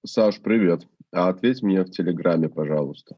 Саш, привет. А ответь мне в Телеграме, пожалуйста.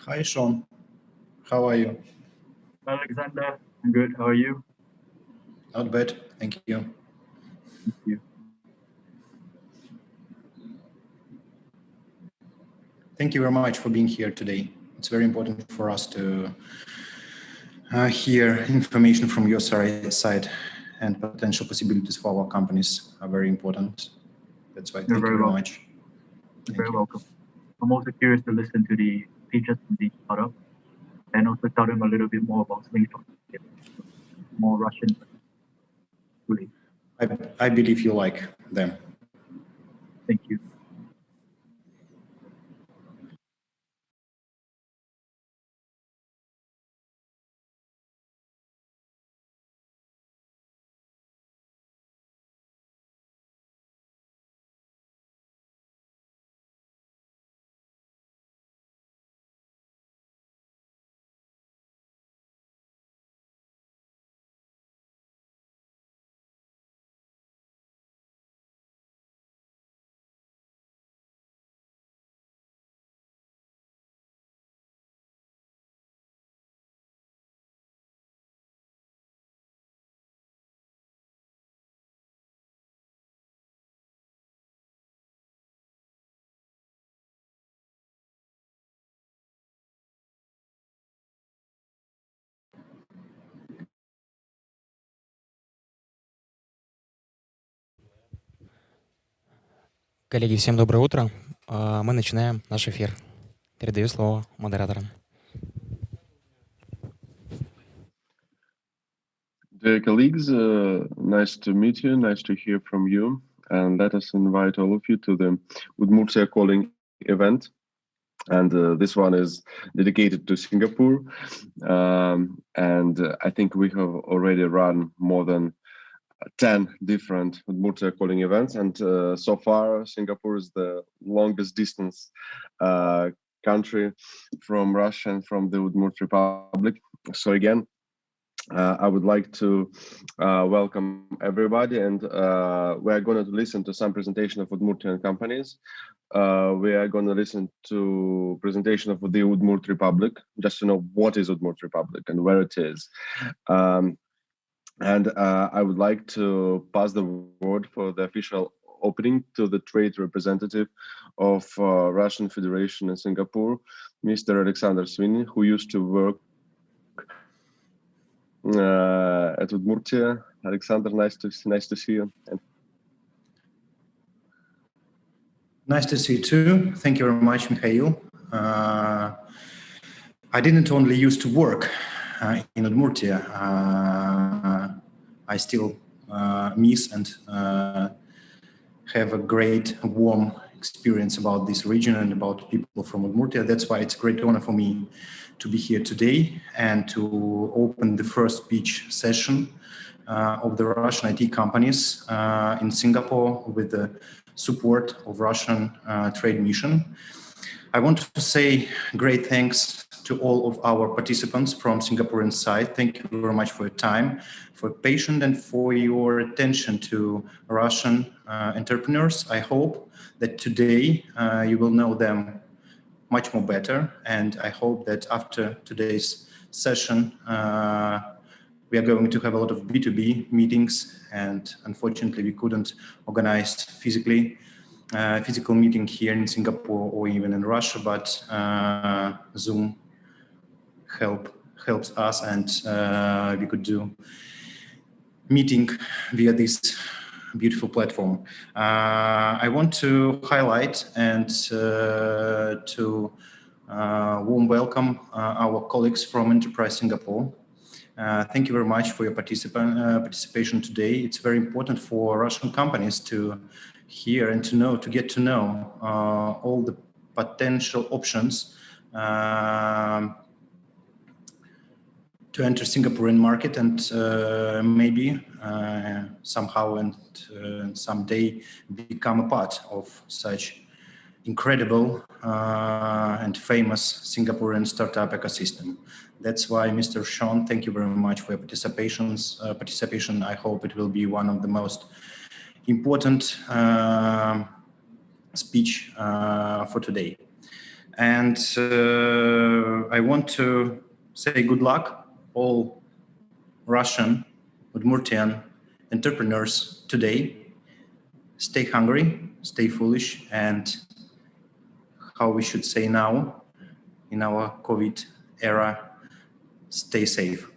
Hi, Shawn. How are you? Alexander, I'm good. How are you? Not bad, thank you. Thank you. Thank you very much for being here today. It's very important for us to hear information from your side, and potential possibilities for our companies are very important. That's why thank you very much. You're very welcome. I'm also curious to listen to the features from the startup and also tell them a little bit more about Slinktop, more Russian. Really. I believe you like them. Thank you. Коллеги, всем доброе утро. Мы начинаем наш эфир. Передаю слово модераторам. Dear colleagues, nice to meet you, nice to hear from you. And let us invite all of you to the Udmurtia calling event. And this one is dedicated to Singapore. And I think we have already run more than 10 different Udmurtia calling events. And so far, Singapore is the longest distance country from Russia and from the Udmurt Republic. So again, I would like to welcome everybody, and we are going to listen to some presentation of Udmurtian companies. We are going to listen to presentation of the Udmurt Republic, just to know what is Udmurt Republic and where it is. And I would like to pass the word for the official opening to the trade representative of Russian Federation in Singapore, Mr. Alexander Svinin, who used to work at Udmurtia. Alexander, nice to see you. Nice to see you too. Thank you very much, Mikhail. I didn't only used to work in Udmurtia. I still miss and have a great warm experience about this region and about people from Udmurtia. That's why it's a great honor for me to be here today and to open the first pitch session of the Russian IT companies in Singapore with the support of Russian trade mission. I want to say great thanks to all of our participants from Singaporean side. Thank you very much for your time, for your patience, and for your attention to Russian entrepreneurs. I hope that today you will know them much more better, and I hope that after today's session we are going to have a lot of B2B meetings, and unfortunately we couldn't organize physical meeting here in Singapore or even in Russia, but Zoom helps us, and we could do meeting via this beautiful platform. I want to highlight and to warm welcome our colleagues from Enterprise Singapore. Thank you very much for your participation today. It's very important for Russian companies to hear and to get to know all the potential options to enter Singaporean market, and maybe somehow and someday become a part of such incredible and famous Singaporean startup ecosystem. That's why, Mr. Shawn, thank you very much for your participation. I hope it will be one of the most important speech for today. And I want to say good luck all Russian, Udmurtian entrepreneurs today. Stay hungry, stay foolish, and how we should say now in our COVID era, stay safe.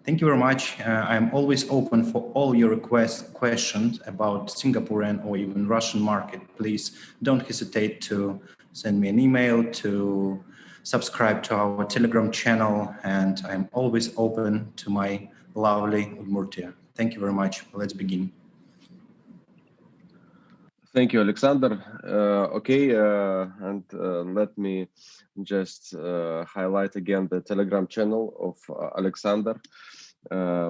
Thank you very much. I'm always open for all your questions about Singaporean or even Russian market. Please don't hesitate to send me an email, to subscribe to our Telegram channel, and I'm always open to my lovely Udmurtia. Thank you very much. Let's begin. Thank you, Alexander. Let me just highlight again the Telegram channel of Alexander,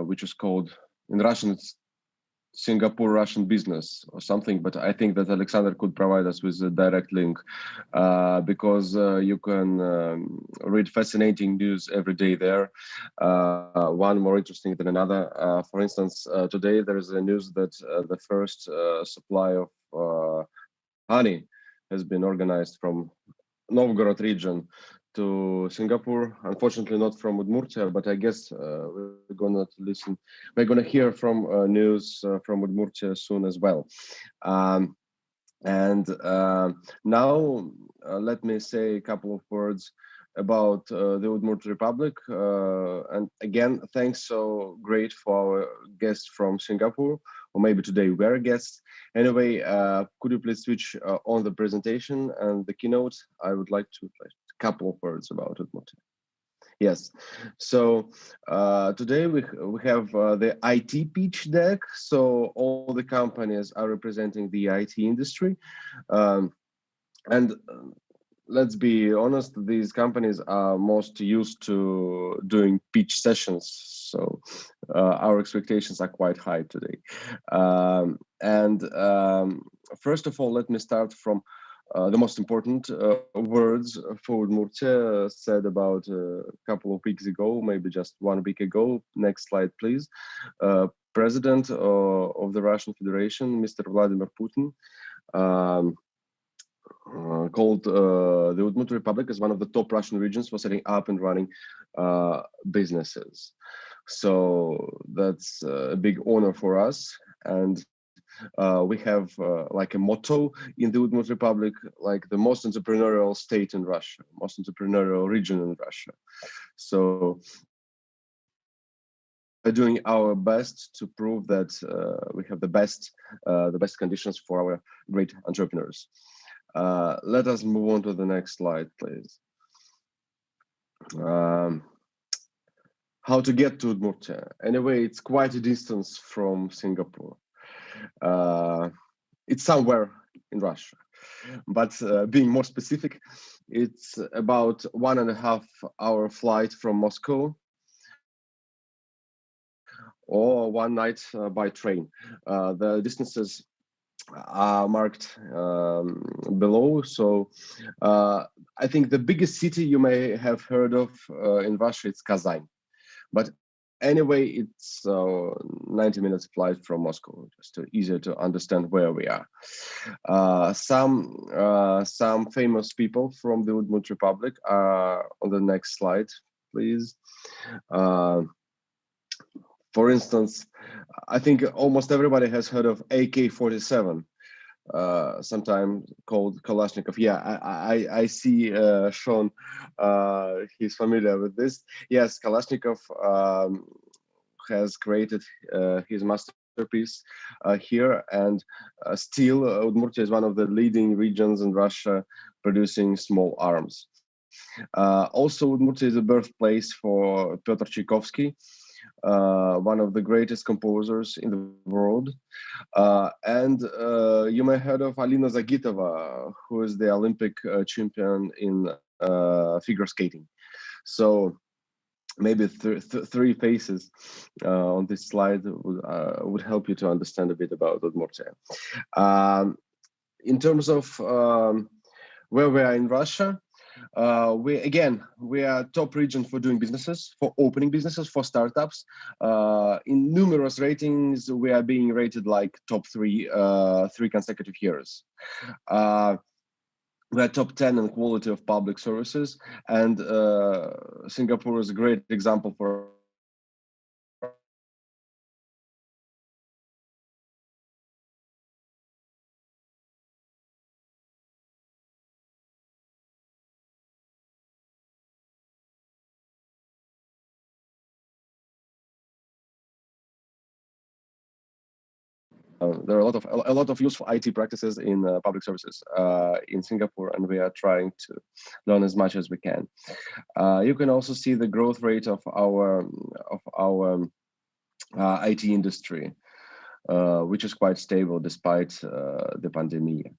which is called, in Russian, it's Singapore Russian Business or something, but I think that Alexander could provide us with a direct link because you can read fascinating news every day there, one more interesting than another. For instance, today there is a news that the first supply of honey has been organized from Novgorod region to Singapore. Unfortunately, not from Udmurtia, but I guess we're gonna hear from news from Udmurtia soon as well. Now let me say a couple of words about the Udmurt Republic. And again, thanks so great for our guests from Singapore, or maybe today we're guests. Anyway, could you please switch on the presentation and the keynote? I would like to couple of words about Udmurt. Yes, so today we have the IT pitch deck. So all the companies are representing the IT industry, and let's be honest, these companies are most used to doing pitch sessions, so our expectations are quite high today. First of all, let me start from the most important words for Udmurtia said about a couple of weeks ago, maybe just 1 week ago. Next slide, please. President of the Russian Federation, Mr. Vladimir Putin, called the Udmurt Republic as one of the top Russian regions for setting up and running businesses. So that's a big honor for us. And we have like a motto in the Udmurt Republic, like the most entrepreneurial state in Russia, most entrepreneurial region in Russia. So we're doing our best to prove that we have the best conditions for our great entrepreneurs. Let us move on to the next slide, please. How to get to Udmurtia? Anyway, it's quite a distance from Singapore. It's somewhere in Russia. But being more specific, it's about 1.5 hour flight from Moscow, or one night by train. The distances are marked below. So I think the biggest city you may have heard of in Russia is Kazan. But anyway, it's 90 minutes flight from Moscow, just easier to understand where we are. Some famous people from the Udmurt Republic are on the next slide, please. For instance, I think almost everybody has heard of AK-47, sometimes called Kalashnikov. Yeah, I see Shawn, he's familiar with this. Yes, Kalashnikov has created his masterpiece here, and still Udmurtia is one of the leading regions in Russia producing small arms. Also, Udmurtia is a birthplace for Pyotr Tchaikovsky, one of the greatest composers in the world. And you may have heard of Alina Zagitova, who is the Olympic champion in figure skating. So maybe three faces on this slide would help you to understand a bit about Udmurtia. In terms of where we are in Russia, we are top region for doing businesses, for opening businesses, for startups. In numerous ratings, we are being rated like top 3 consecutive years. We are top 10 in quality of public services, and Singapore is a great example for there are a lot of useful IT practices in public services in Singapore, and we are trying to learn as much as we can. You can also see the growth rate of our IT industry, which is quite stable despite the pandemic.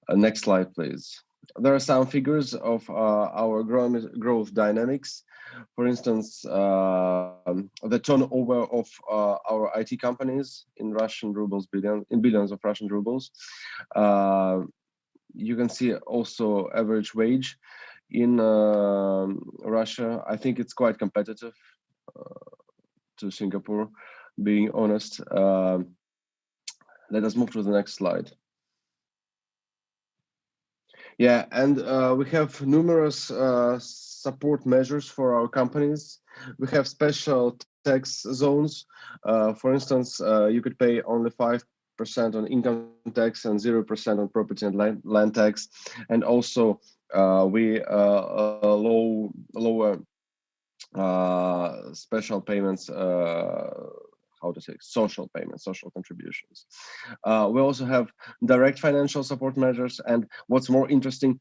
Next slide, please. There are some figures of our growth dynamics. For instance, the turnover of our IT companies in Russian rubles, billions of Russian rubles. You can see also average wage in Russia. I think it's quite competitive to Singapore, being honest. Let us move to the next slide. Yeah, and we have numerous support measures for our companies. We have special tax zones. For instance, you could pay only 5% on income tax and 0% on property and land tax. And also we lower special payments, social payments, social contributions. We also have direct financial support measures, and what's more interesting,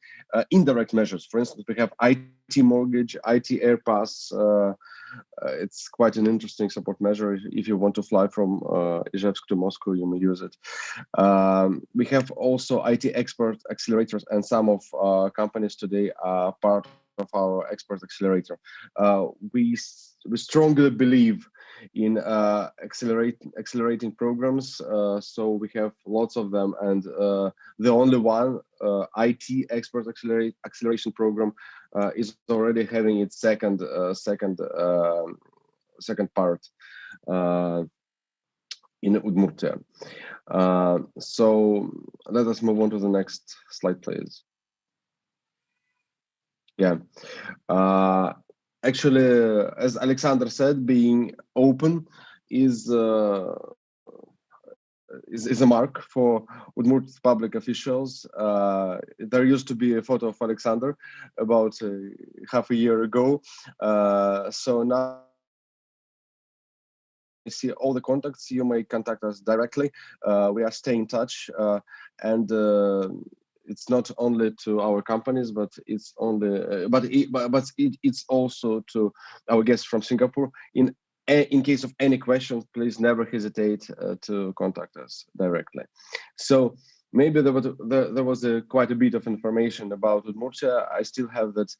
indirect measures. For instance, we have IT mortgage, IT air pass. It's quite an interesting support measure. If you want to fly from Izhevsk to Moscow, you may use it. We have also IT expert accelerators, and some of companies today are part of our expert accelerator. We strongly believe in accelerating programs, so we have lots of them, and the only one IT expert acceleration program is already having its second part in Udmurtia. So let us move on to the next slide, please. Yeah. Actually, as Alexander said, being open is a mark for Udmurt public officials. There used to be a photo of Alexander about half a year ago. So now you see all the contacts. You may contact us directly. We are staying in touch, and it's not only to our companies, but it's it's also to our guests from Singapore. In case of any questions, please never hesitate to contact us directly. So maybe there was quite a bit of information about Udmurtia. I still have that.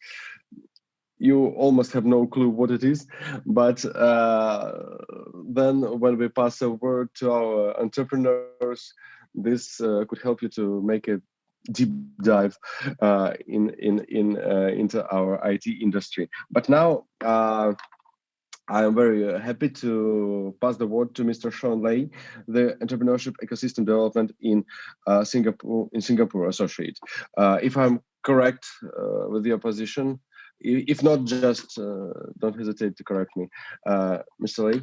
You almost have no clue what it is, but then when we pass over to our entrepreneurs, this could help you to make a deep dive into our IT industry. But now I am very happy to pass the word to Mr. Shawn, the entrepreneurship ecosystem development in Singapore associate. If I'm correct with your position, if not, just don't hesitate to correct me, Mr. Lei.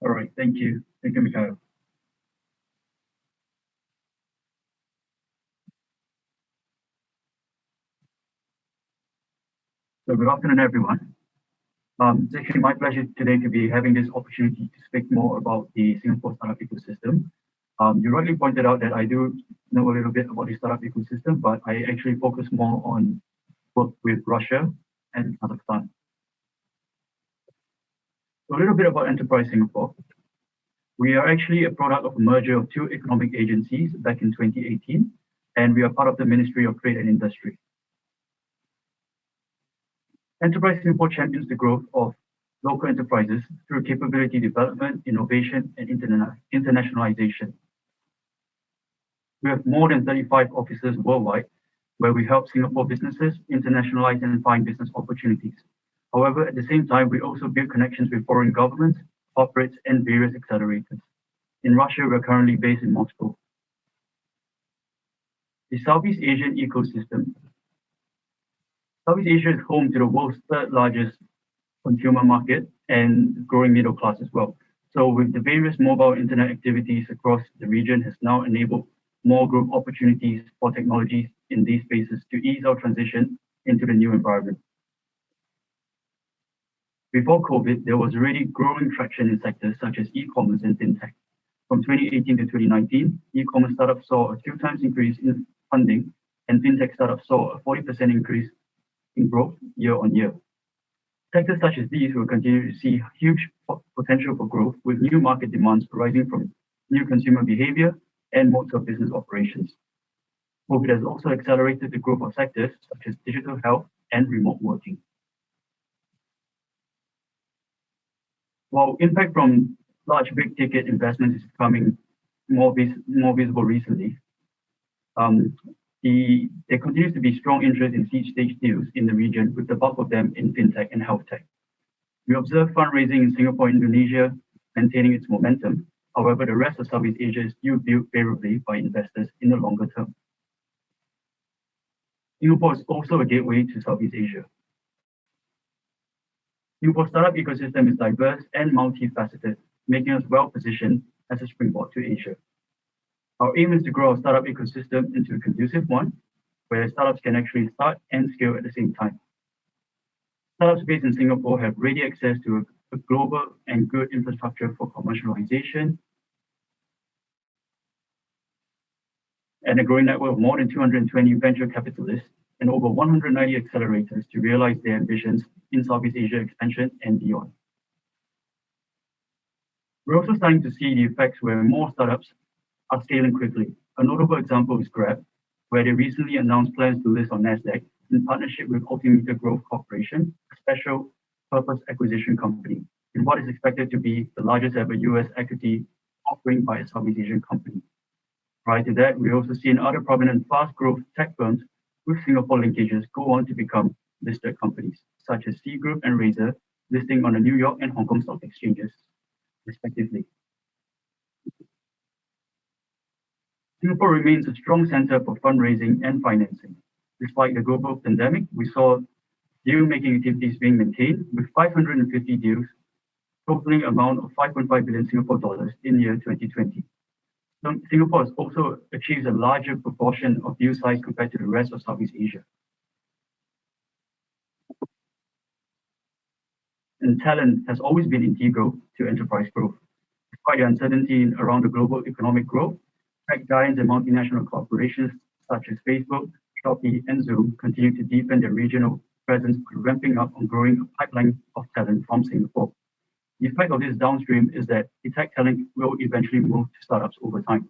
All right, thank you, Mikhail. So good afternoon, everyone. It's actually my pleasure today to be having this opportunity to speak more about the Singapore startup ecosystem. You rightly pointed out that I do know a little bit about the startup ecosystem, but I actually focus more on work with Russia and Kazakhstan. So a little bit about Enterprise Singapore. We are actually a product of a merger of two economic agencies back in 2018, and we are part of the Ministry of Trade and Industry. Enterprise Singapore champions the growth of local enterprises through capability development, innovation, and internationalization. We have more than 35 offices worldwide where we help Singapore businesses internationalize and find business opportunities. However, at the same time, we also build connections with foreign governments, corporates, and various accelerators. In Russia, we're currently based in Moscow. The Southeast Asian ecosystem. Southeast Asia is home to the world's third largest consumer market and growing middle class as well. So with the various mobile internet activities across the region has now enabled more growth opportunities for technologies in these spaces to ease our transition into the new environment. Before COVID, there was already growing traction in sectors such as e-commerce and fintech. From 2018 to 2019, e-commerce startups saw a 2x increase in funding, and fintech startups saw a 40% increase in growth year on year. Sectors such as these will continue to see huge potential for growth, with new market demands arising from new consumer behavior and modes of business operations. COVID has also accelerated the growth of sectors such as digital health and remote working. While impact from large big ticket investments is becoming more visible recently, there continues to be strong interest in seed stage deals in the region, with the bulk of them in fintech and health tech. We observe fundraising in Singapore and Indonesia maintaining its momentum. However, the rest of Southeast Asia is still viewed favorably by investors in the longer term. Singapore is also a gateway to Southeast Asia. Singapore's startup ecosystem is diverse and multifaceted, making us well positioned as a springboard to Asia. Our aim is to grow our startup ecosystem into a conducive one, where startups can actually start and scale at the same time. Startups based in Singapore have ready access to a global and good infrastructure for commercialization, and a growing network of more than 220 venture capitalists and over 190 accelerators to realize their ambitions in Southeast Asia expansion and beyond. We're also starting to see the effects where more startups are scaling quickly. A notable example is Grab, where they recently announced plans to list on NASDAQ in partnership with Altimeter Growth Corporation, a special purpose acquisition company, in what is expected to be the largest ever US equity offering by a Southeast Asian company. Prior to that, we also seen other prominent fast growth tech firms with Singapore linkages go on to become listed companies, such as C Group and Razer, listing on the New York and Hong Kong stock exchanges, respectively. Singapore remains a strong center for fundraising and financing. Despite the global pandemic, we saw deal-making activities being maintained, with 550 deals, totaling amount of 5.5 billion Singapore dollars in year 2020. Singapore has also achieved a larger proportion of deal size compared to the rest of Southeast Asia. And talent has always been integral to enterprise growth. Despite the uncertainty around the global economic growth, tech giants and multinational corporations such as Facebook, Shopee, and Zoom continue to deepen their regional presence by ramping up on growing a pipeline of talent from Singapore. The effect of this downstream is that the tech talent will eventually move to startups over time.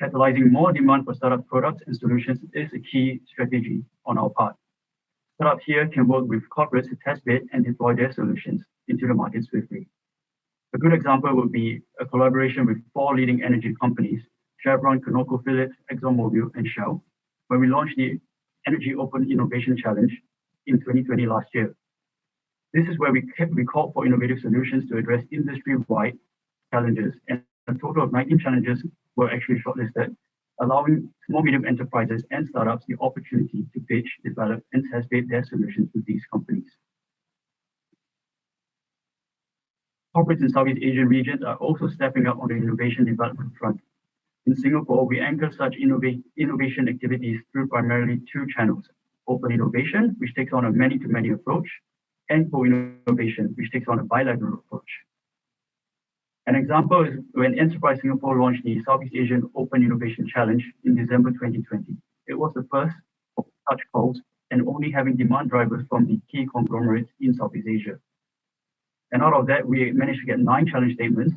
Catalyzing more demand for startup products and solutions is a key strategy on our part. Startups here can work with corporates to test bid and deploy their solutions into the market swiftly. A good example would be a collaboration with 4 leading energy companies, Chevron, ConocoPhillips, ExxonMobil, and Shell, when we launched the Energy Open Innovation Challenge in 2020 last year. This is where we called for innovative solutions to address industry-wide challenges, and a total of 19 challenges were actually shortlisted, allowing small medium enterprises and startups the opportunity to pitch, develop, and test bid their solutions with these companies. Corporates in Southeast Asian regions are also stepping up on the innovation development front. In Singapore, we anchor such innovation activities through primarily 2 channels: open innovation, which takes on a many-to-many approach, and co-innovation, which takes on a bilateral approach. An example is when Enterprise Singapore launched the Southeast Asian Open Innovation Challenge in December 2020. It was the first of such calls and only having demand drivers from the key conglomerates in Southeast Asia. And out of that, we managed to get 9 challenge statements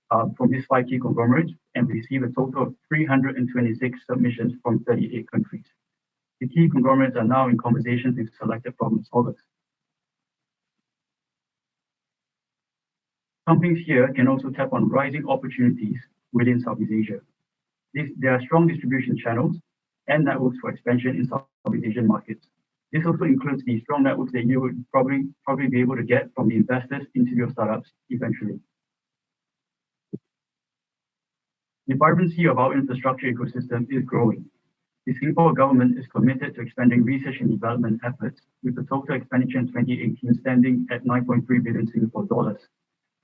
from these 5 key conglomerates and received a total of 326 submissions from 38 countries. The key conglomerates are now in conversations with selected problem solvers. Companies here can also tap on rising opportunities within Southeast Asia. There are strong distribution channels and networks for expansion in Southeast Asian markets. This also includes the strong networks that you would probably be able to get from the investors into your startups eventually. The vibrancy of our infrastructure ecosystem is growing. The Singapore government is committed to expanding research and development efforts, with the total expenditure in 2018 standing at 9.3 billion Singapore dollars.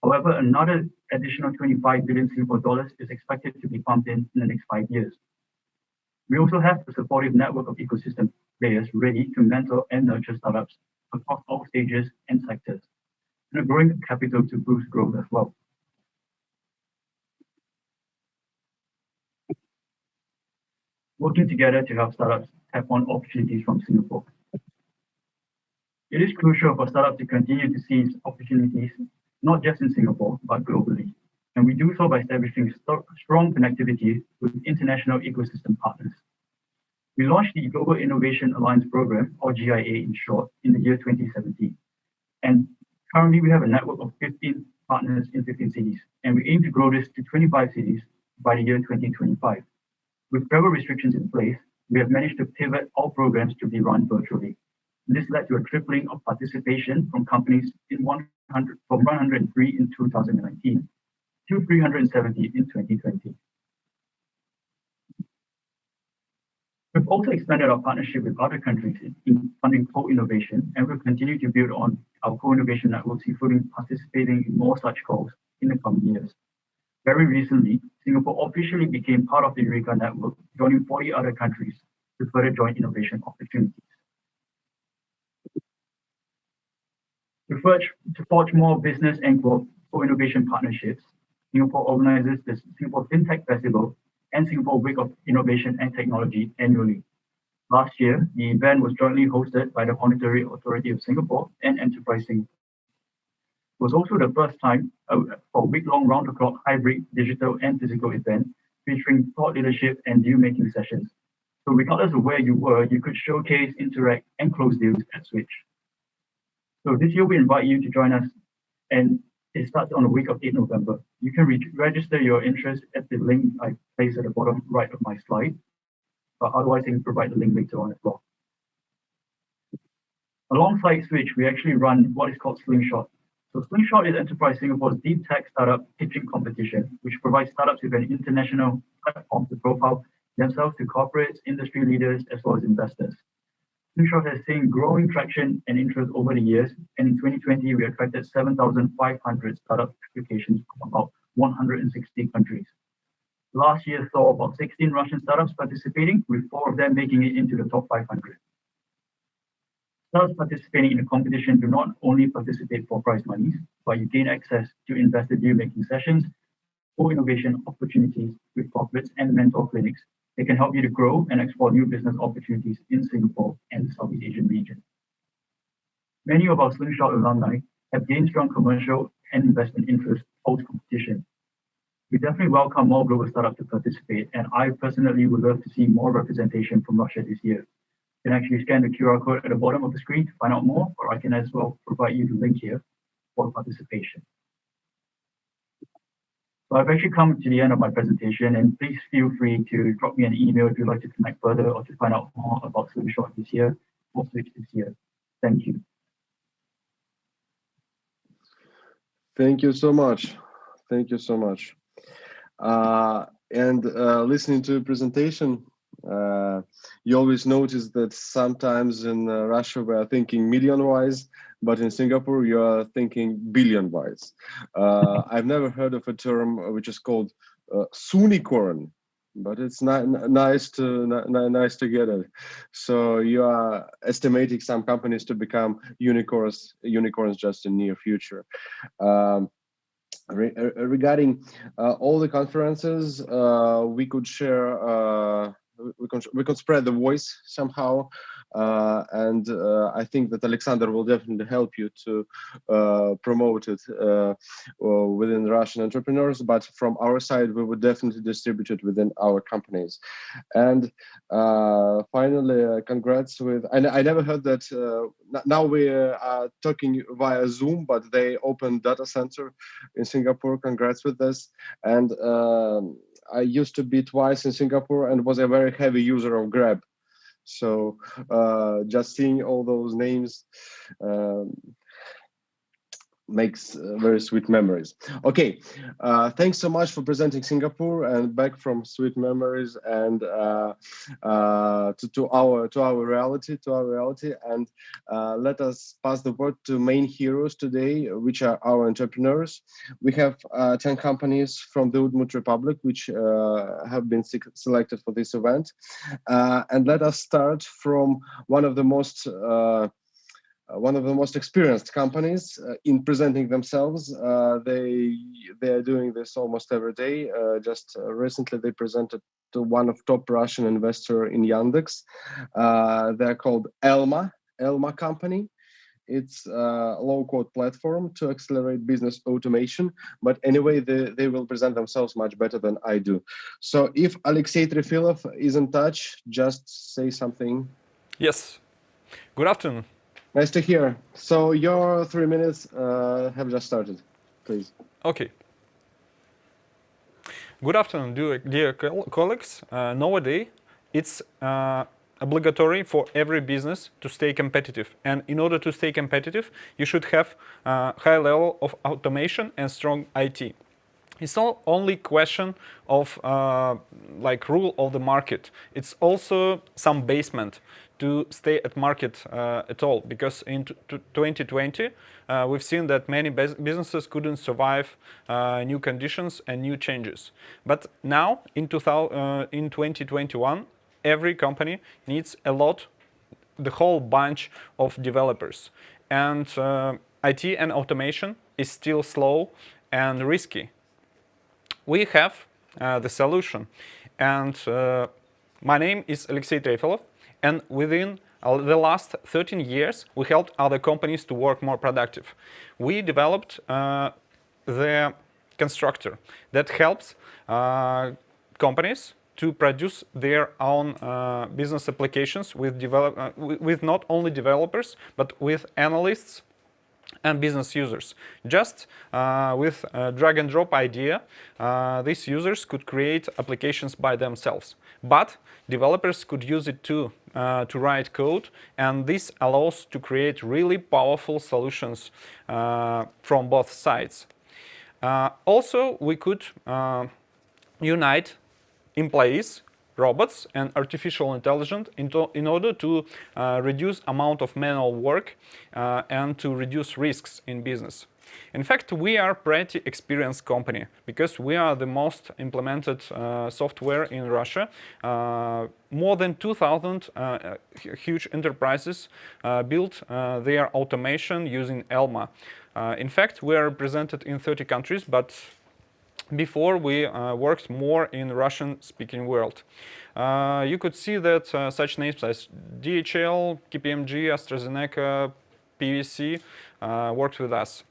However, another additional 25 billion Singapore dollars is expected to be pumped in the next 5 years. We also have a supportive network of ecosystem players ready to mentor and nurture startups across all stages and sectors, and a growing capital to boost growth as well. Working together to help startups tap on opportunities from Singapore. It is crucial for startups to continue to seize opportunities, not just in Singapore, but globally. And we do so by establishing strong connectivity with international ecosystem partners. We launched the Global Innovation Alliance Program, or GIA in short, in the year 2017. And currently we have a network of 15 partners in 15 cities, and we aim to grow this to 25 cities by the year 2025. With travel restrictions in place, we have managed to pivot all programs to be run virtually. This led to a tripling of participation from companies from 103 in 2019 to 370 in 2020. We've also expanded our partnership with other countries in funding co-innovation, and we'll continue to build on our co-innovation networks, including participating in more such calls in the coming years. Very recently, Singapore officially became part of the Eureka network, joining 40 other countries to further joint innovation opportunities. To forge more business and co-innovation partnerships, Singapore organizes the Singapore FinTech Festival and Singapore Week of Innovation and Technology annually. Last year, the event was jointly hosted by the Monetary Authority of Singapore and Enterprise Singapore. It was also the first time for a week-long round-the-clock hybrid digital and physical event featuring thought leadership and deal-making sessions. So regardless of where you were, you could showcase, interact, and close deals at Switch. So this year we invite you to join us, and it starts on the week of 8 November. You can register your interest at the link I placed at the bottom right of my slide, but otherwise I can provide the link later on as well. Alongside Switch, we actually run what is called Slingshot. So Slingshot is Enterprise Singapore's deep tech startup pitching competition, which provides startups with an international platform to profile themselves to corporates, industry leaders, as well as investors. Slingshot has seen growing traction and interest over the years, and in 2020, we attracted 7,500 startup applications from about 160 countries. Last year saw about 16 Russian startups participating, with 4 of them making it into the top 500. Startups participating in the competition do not only participate for prize monies, but you gain access to investor deal-making sessions, co-innovation opportunities with corporates, and mentor clinics. They can help you to grow and explore new business opportunities in Singapore and the Southeast Asian region. Many of our Slingshot alumni have gained strong commercial and investment interest post-competition. We definitely welcome more global startups to participate, and I personally would love to see more representation from Russia this year. You can actually scan the QR code at the bottom of the screen to find out more, or I can as well provide you the link here for participation. So I've actually come to the end of my presentation, and please feel free to drop me an email if you'd like to connect further or to find out more about Slingshot this year or Switch this year. Thank you. Thank you so much. Thank you so much. Listening to the presentation, you always notice that sometimes in Russia we are thinking million-wise, but in Singapore you are thinking billion-wise. I've never heard of a term which is called Sunicorn, but it's nice to get it. So you are estimating some companies to become unicorns just in near future. Regarding all the conferences, we could share, we could spread the voice somehow, and I think that Alexander will definitely help you to promote it within Russian entrepreneurs. But from our side, we would definitely distribute it within our companies. And finally, congrats with. I never heard that. Now we are talking via Zoom, but they opened data center in Singapore. Congrats with this. And I used to be twice in Singapore and was a very heavy user of Grab. So just seeing all those names makes very sweet memories. Okay, thanks so much for presenting Singapore and back from sweet memories and to our reality, and let us pass the word to main heroes today, which are our entrepreneurs. We have 10 companies from the Udmurt Republic which have been selected for this event, and let us start from one of the most experienced companies in presenting themselves. They are doing this almost every day. Just recently they presented to one of top Russian investor in Yandex. They're called ELMA company. It's a low-code platform to accelerate business automation. But anyway, they will present themselves much better than I do. So if Aleksei Trefilov is in touch, just say something. Yes. Good afternoon. Nice to hear. So your 3 minutes have just started, please. Okay. Good afternoon, dear colleagues. Nowadays, it's obligatory for every business to stay competitive. And in order to stay competitive, you should have a high level of automation and strong IT. It's not only question of like rule of the market. It's also some basement to stay at market at all, because in 2020 we've seen that many businesses couldn't survive new conditions and new changes. But now in 2021, every company needs the whole bunch of developers, and IT and automation is still slow and risky. We have the solution, and my name is Aleksei Trefilov. And within the last 13 years, we helped other companies to work more productive. We developed the constructor that helps companies to produce their own business applications with not only developers, but with analysts and business users. Just with a drag and drop idea, these users could create applications by themselves. But developers could use it too to write code, and this allows to create really powerful solutions from both sides. Also, we could unite employees, robots, and artificial intelligence in order to reduce amount of manual work and to reduce risks in business. In fact, we are a pretty experienced company because we are the most implemented software in Russia. More than 2,000 huge enterprises built their automation using ELMA. In fact, we are represented in 30 countries, but before we worked more in Russian-speaking world. You could see that such names as DHL, KPMG, AstraZeneca, PVC worked with us.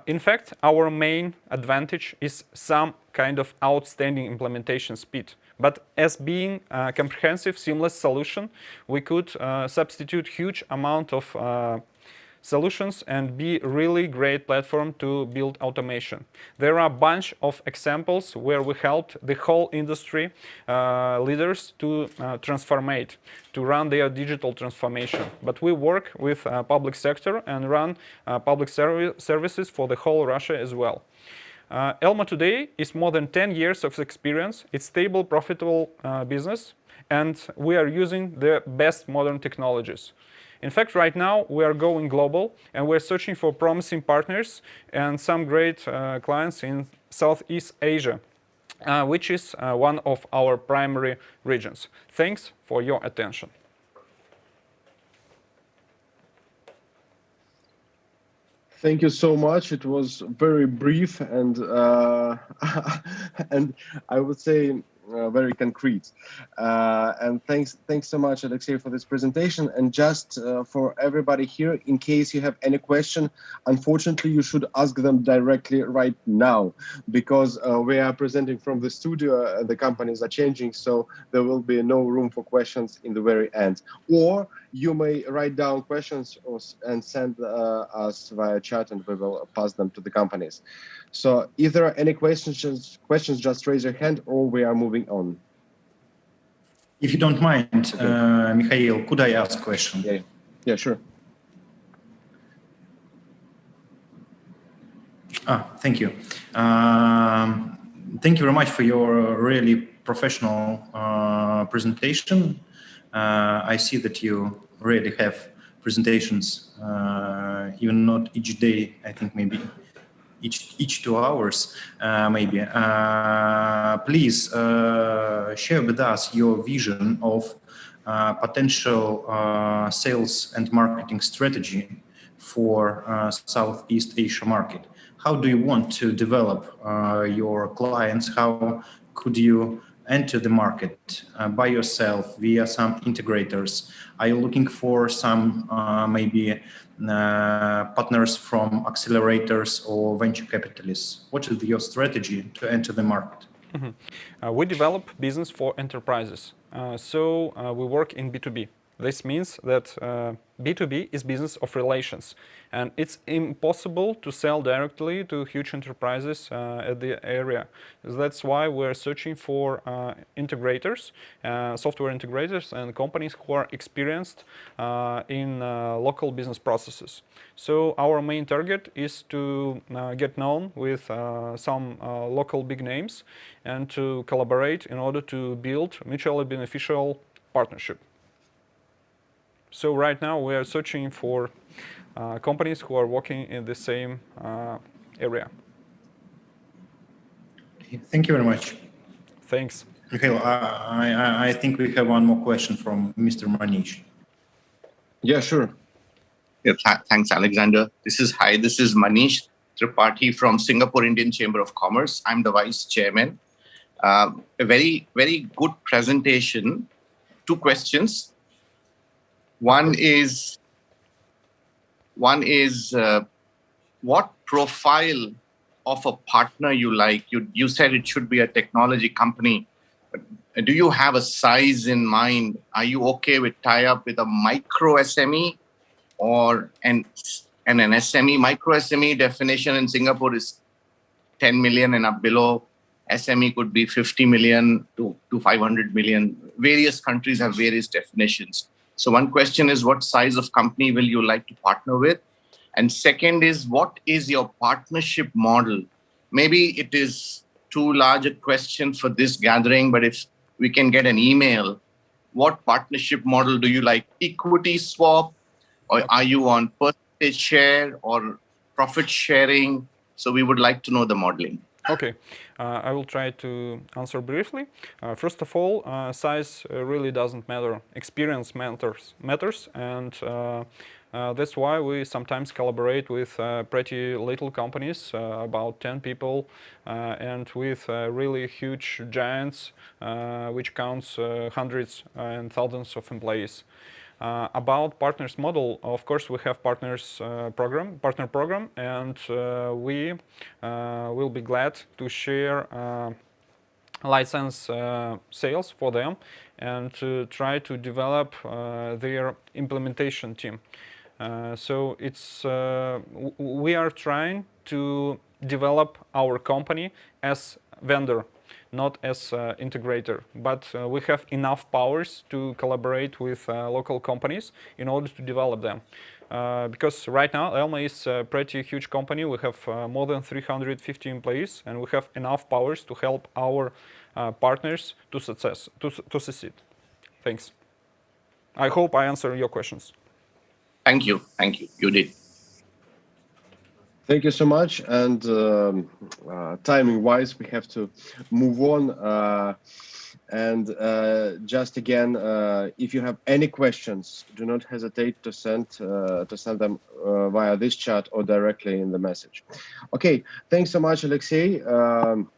In fact, our main advantage is some kind of outstanding implementation speed. But as being a comprehensive, seamless solution, we could substitute huge amount of solutions and be really great platform to build automation. There are a bunch of examples where we helped the whole industry leaders to transformate, to run their digital transformation. But we work with public sector and run public services for the whole Russia as well. ELMA today is more than 10 years of experience. It's stable, profitable business, and we are using the best modern technologies. In fact, right now we are going global and we're searching for promising partners and some great clients in Southeast Asia, which is one of our primary regions. Thanks for your attention. Thank you so much. It was very brief and and I would say very concrete. And thanks so much, Alexey, for this presentation. And just for everybody here, in case you have any question, unfortunately, you should ask them directly right now, because we are presenting from the studio. The companies are changing, so there will be no room for questions in the very end. Or you may write down questions and send us via chat, and we will pass them to the companies. So if there are any questions, just raise your hand, or we are moving on. If you don't mind, okay. Mikhail, could I ask a question? Yeah, sure. Thank you. Thank you very much for your really professional presentation. I see that you really have presentations, even not each day, I think maybe each 2 hours, maybe. Please share with us your vision of potential sales and marketing strategy for Southeast Asia market. How do you want to develop your clients? How could you enter the market by yourself via some integrators? Are you looking for some maybe partners from accelerators or venture capitalists? What is your strategy to enter the market? We develop business for enterprises. So we work in B2B. This means that B2B is business of relations, and it's impossible to sell directly to huge enterprises at the area. That's why we're searching for integrators, software integrators, and companies who are experienced in local business processes. So our main target is to get known with some local big names and to collaborate in order to build mutually beneficial partnership. So right now we are searching for companies who are working in the same area. Thank you very much. Thanks. Mikhail, I think we have one more question from Mr. Manish. Yeah, sure. Yeah, thanks, Alexander. This is Manish Tripathi from Singapore Indian Chamber of Commerce. I'm the Vice Chairman. A very, very good presentation. 2 questions. One is what profile of a partner you like? You said it should be a technology company. Do you have a size in mind? Are you okay with tie-up with a micro SME or an SME? Micro SME definition in Singapore is 10 million and up below. SME could be 50 million to 500 million. Various countries have various definitions. So one question is, what size of company will you like to partner with? And second is, what is your partnership model? Maybe it is too large a question for this gathering, but if we can get an email, what partnership model do you like? Equity swap, or are you on percentage share or profit sharing? So we would like to know the modeling. Okay, I will try to answer briefly. First of all, size really doesn't matter. Experience matters, and that's why we sometimes collaborate with pretty little companies, about 10 people, and with really huge giants, which counts hundreds and thousands of employees. About partners model, of course, we have partner program, and we will be glad to share license sales for them and to try to develop their implementation team. So we are trying to develop our company as vendor, not as integrator, but we have enough powers to collaborate with local companies in order to develop them. Because right now ELMA is a pretty huge company. We have more than 350 employees, and we have enough powers to help our partners to succeed. Thanks. I hope I answered your questions. Thank you. You did. Thank you so much. And timing-wise, we have to move on. Just again, if you have any questions, do not hesitate to send them via this chat or directly in the message. Okay, thanks so much, Alexey. And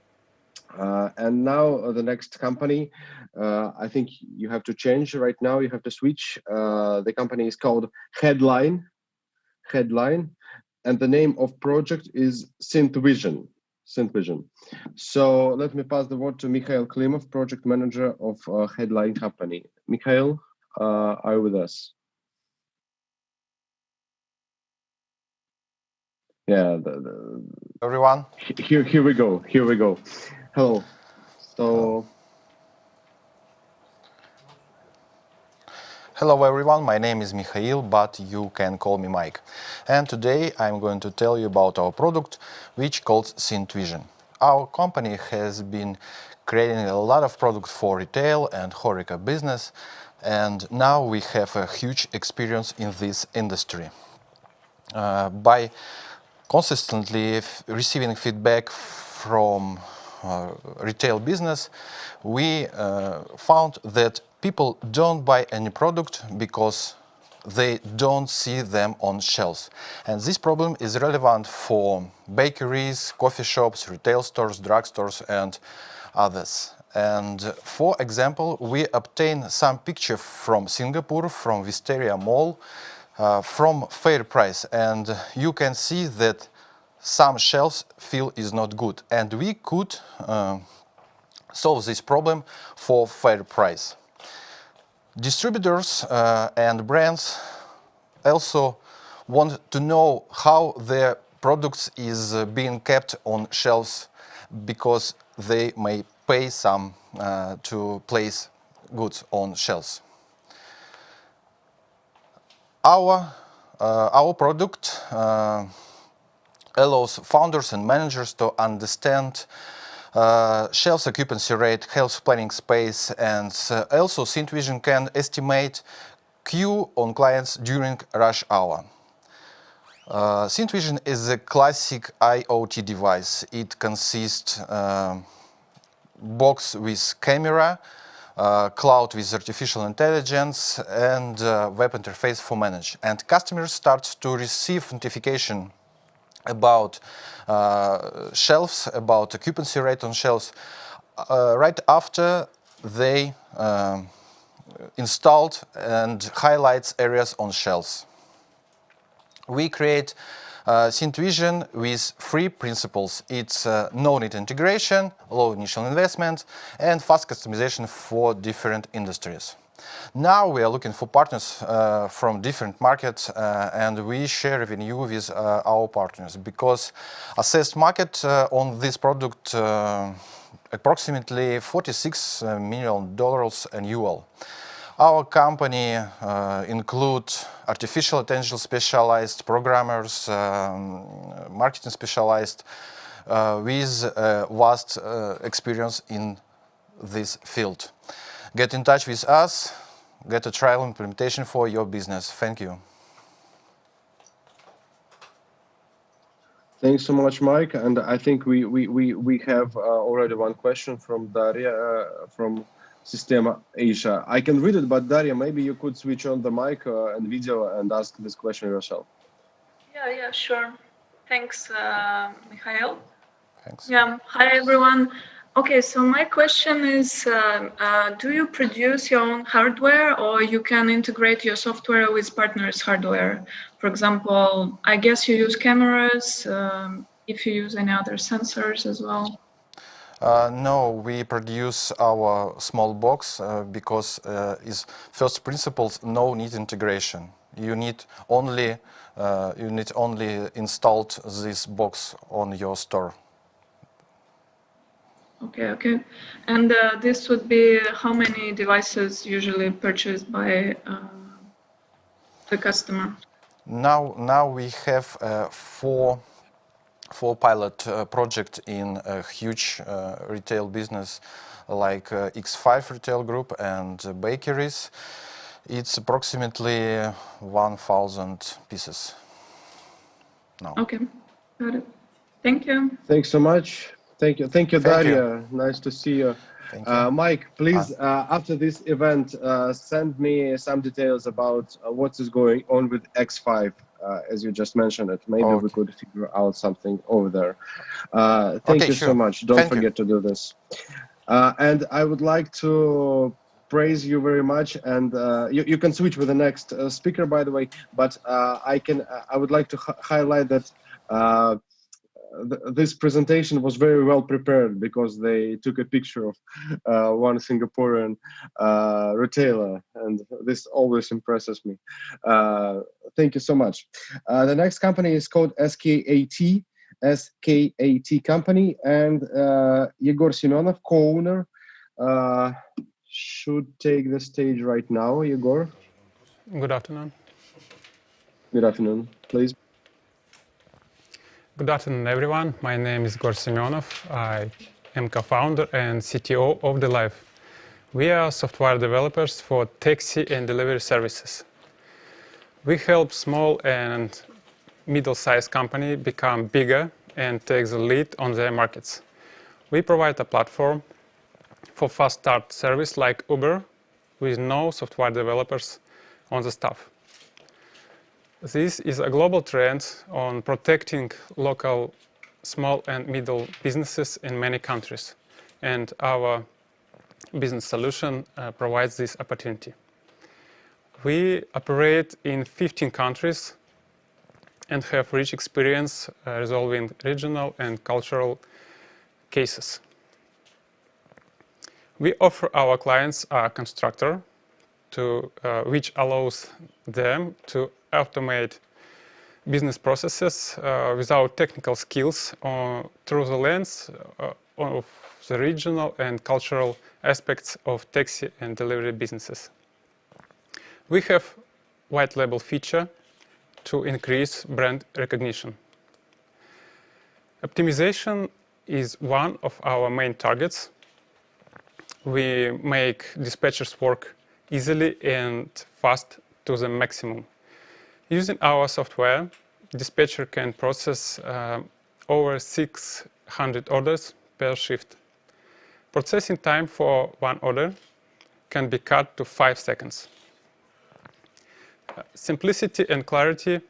now the next company, I think you have to change right now. You have to switch. The company is called Headline, and the name of project is Synthvision. So let me pass the word to Mikhail Klimov, project manager of Headline company. Mikhail, are you with us? Yeah. Everyone. Here we go. Hello. So. Hello everyone, my name is Mikhail, but you can call me Mike. And today I'm going to tell you about our product, which called Synthvision. Our company has been creating a lot of products for retail and HoReCa business, and now we have a huge experience in this industry. By consistently receiving feedback from retail business, we found that people don't buy any product because they don't see them on shelves. And this problem is relevant for bakeries, coffee shops, retail stores, drugstores, and others. And for example, we obtained some picture from Singapore, from Wisteria Mall, from fair price. And you can see that some shelves feel is not good. And we could solve this problem for fair price. Distributors and brands also want to know how their products is being kept on shelves, because they may pay some to place goods on shelves. Our product allows founders and managers to understand shelves occupancy rate, health planning space, and also Synthvision can estimate queue on clients during rush hour. Synthvision is a classic IoT device. It consists box with camera, cloud with artificial intelligence, and web interface for manage. And customers start to receive notification about shelves, about occupancy rate on shelves, right after they installed and highlights areas on shelves. We create Synthvision with 3 principles. It's no-need integration, low initial investment, and fast customization for different industries. Now we are looking for partners from different markets, and we share revenue with our partners, because assessed market on this product approximately $46 million annual. Our company includes artificial intelligence specialized programmers, marketing specialized with vast experience in this field. Get in touch with us, get a trial implementation for your business. Thank you. Thanks so much, Mike. And I think we have already one question from Daria from Systema Asia. I can read it, but Daria, maybe you could switch on the mic and video and ask this question yourself. Yeah, sure. Thanks, Mikhail. Thanks. Yeah, hi everyone. Okay, so my question is, do you produce your own hardware, or you can integrate your software with partners' hardware? For example, I guess you use cameras, if you use any other sensors as well. No, we produce our small box because is first principles no need integration. You need only installed this box on your store. Okay. And this would be how many devices usually purchased by the customer? Now we have four pilot project in a huge retail business like X5 retail group and bakeries. It's approximately 1,000 pieces now. Okay, got it. Thank you. Thanks so much. Thank you, Daria. Nice to see you. Mike, please, after this event, send me some details about what is going on with X5, as you just mentioned it. Maybe we could figure out something over there. Thank you so much. Don't forget to do this. And I would like to praise you very much. And you can switch with the next speaker, by the way. But I would like to highlight that this presentation was very well prepared because they took a picture of one Singaporean retailer, and this always impresses me. Thank you so much. The next company is called SKAT company, and Egor Semenov, co-owner, should take the stage right now. Egor. Good afternoon. Good afternoon, please. Good afternoon, everyone. My name is Egor Semenov. I am co-founder and CTO of The Life. We are software developers for taxi and delivery services. We help small and middle-sized companies become bigger and take the lead on their markets. We provide a platform for fast start service like Uber with no software developers on the staff. This is a global trend on protecting local small and middle businesses in many countries, and our business solution provides this opportunity. We operate in 15 countries and have rich experience resolving regional and cultural cases. We offer our clients a constructor which allows them to automate business processes without technical skills through the lens of the regional and cultural aspects of taxi and delivery businesses. We have white label feature to increase brand recognition. Optimization is one of our main targets. We make dispatchers work easily and fast to the maximum. Using our software, dispatcher can process over 600 orders per shift. Processing time for one order can be cut to 5 seconds. Simplicity and clarity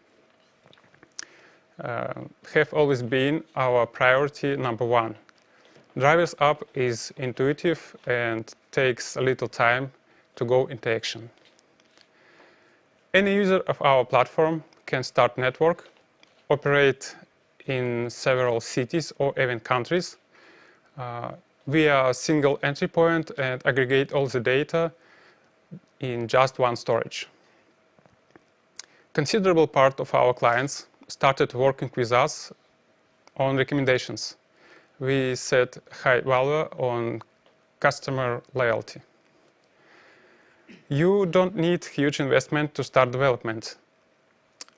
have always been our priority number one. Driver's app is intuitive and takes a little time to go into action. Any user of our platform can start network, operate in several cities or even countries via a single entry point and aggregate all the data in just one storage. Considerable part of our clients started working with us on recommendations. We set high value on customer loyalty. You don't need huge investment to start development.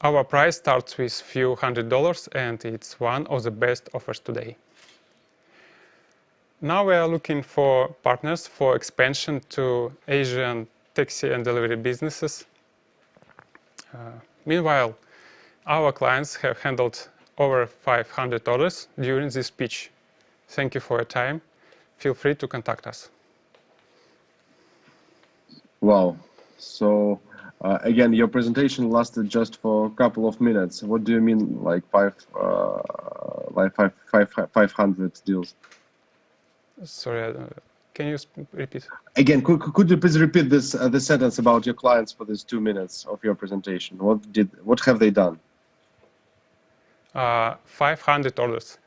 Our price starts with few $100 and it's one of the best offers today. Now we are looking for partners for expansion to Asian taxi and delivery businesses. Meanwhile, our clients have handled over 500 orders during this pitch. Thank you for your time. Feel free to contact us. Wow. So again, your presentation lasted just for a couple of minutes. What do you mean, like 500 deals? Sorry, can you repeat? Again, could you please repeat this the sentence about your clients for these 2 minutes of your presentation? What have they done? 500 orders.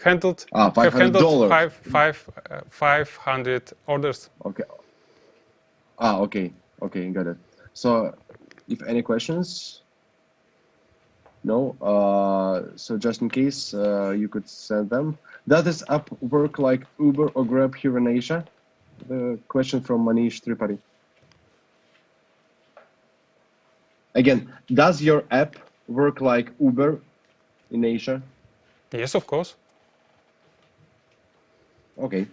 Handled. $500. 500 orders. Okay. Okay. Okay, got it. So, if any questions? No. So just in case, you could send them. Does this app work like Uber or Grab here in Asia? The question from Manish Tripari. Again, does your app work like Uber in Asia? Yes, of course. Okay.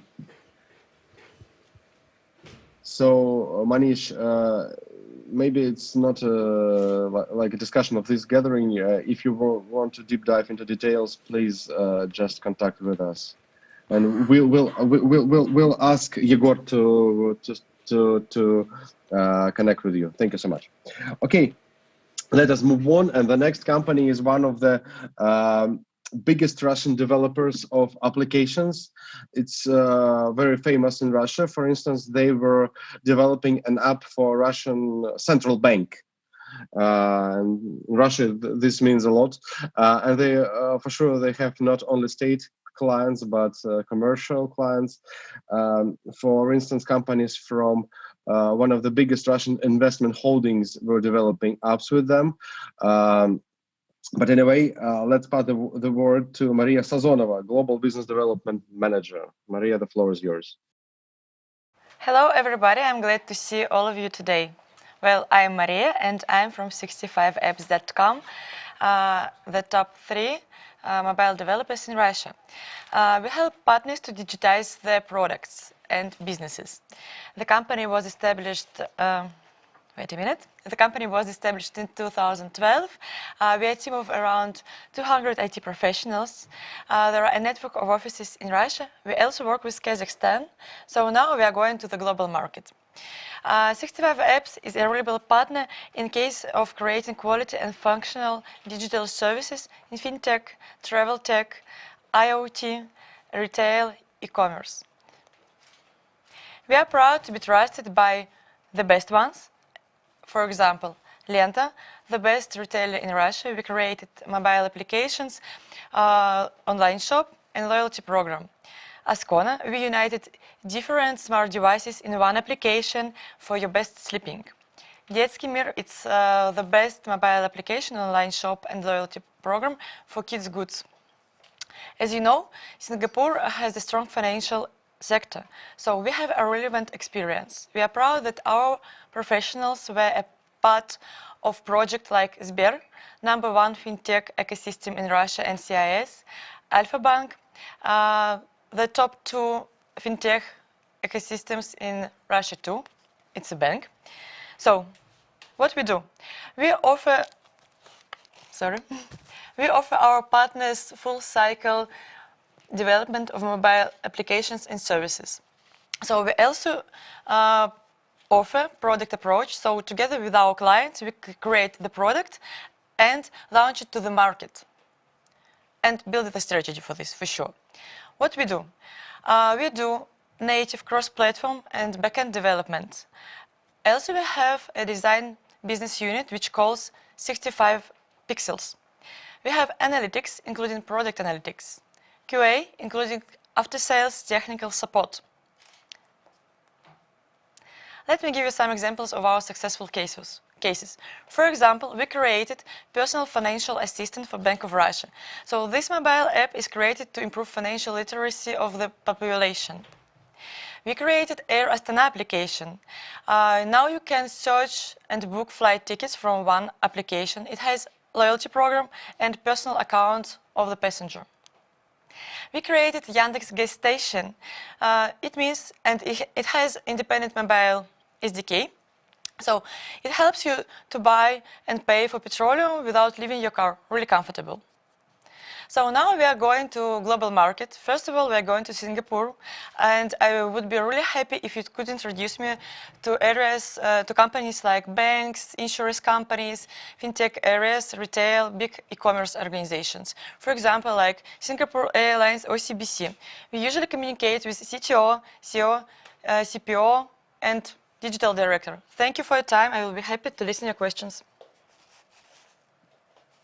So, Manish, maybe it's not like a discussion of this gathering. If you want to deep dive into details, please just contact with us, and we'll ask Egor to connect with you. Thank you so much. Okay, let us move on. And the next company is one of the biggest Russian developers of applications. It's very famous in Russia. For instance, they were developing an app for Russian central bank. In Russia, this means a lot. And they, for sure, they have not only state clients, but commercial clients. For instance, companies from one of the biggest Russian investment holdings were developing apps with them. But anyway, let's pass the word to Maria Sozonova, Global Business Development Manager. Maria, the floor is yours. Hello, everybody. I'm glad to see all of you today. Well, I'm Maria, and I'm from 65apps.com, the top 3 mobile developers in Russia. We help partners to digitize their products and businesses. The company was established The company was established in 2012. We are a team of around 200 IT professionals. There are a network of offices in Russia. We also work with Kazakhstan. So now we are going to the global market. 65 Apps is a reliable partner in case of creating quality and functional digital services in fintech, travel tech, IoT, retail, e-commerce. We are proud to be trusted by the best ones. For example, Lenta, the best retailer in Russia. We created mobile applications, online shop, and loyalty program. Ascona, we united different smart devices in one application for your best sleeping. Детский мир, it's the best mobile application, online shop, and loyalty program for kids' goods. As you know, Singapore has a strong financial sector, so we have a relevant experience. We are proud that our professionals were a part of projects like Sber, #1 fintech ecosystem in Russia and CIS, Alpha Bank, the top 2 fintech ecosystems in Russia too. It's a bank. So, what we do? We offer our partners full cycle development of mobile applications and services. So we also offer product approach. So together with our clients, we create the product and launch it to the market and build the strategy for this, for sure. What we do? We do native cross-platform and backend development. Also, we have a design business unit which calls 65 Pixels. We have analytics, including product analytics. QA, including after-sales technical support. Let me give you some examples of our successful cases. For example, we created personal financial assistant for Bank of Russia. So this mobile app is created to improve financial literacy of the population. We created Air Astana application. Now you can search and book flight tickets from one application. It has loyalty program and personal account of the passenger. We created Yandex Gas Station. It means, and it has independent mobile SDK. So it helps you to buy and pay for petroleum without leaving your car, really comfortable. So now we are going to global market. First of all, we are going to Singapore, and I would be really happy if you could introduce me to areas, to companies like banks, insurance companies, fintech areas, retail, big e-commerce organizations. For example, like Singapore Airlines or CBC. We usually communicate with CTO, CEO, CPO, and digital director. Thank you for your time. I will be happy to listen to your questions.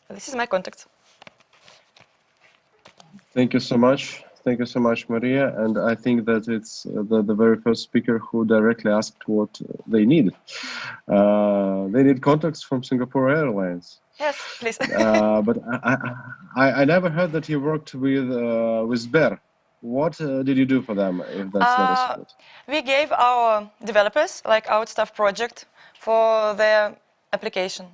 This is my contact. Thank you so much. Thank you so much, Maria. And I think that it's the very first speaker who directly asked what they need. They need contacts from Singapore Airlines. Yes, please. But I never heard that you worked with Sber. What did you do for them, if that's not a secret? We gave our developers, like our staff project, for their application.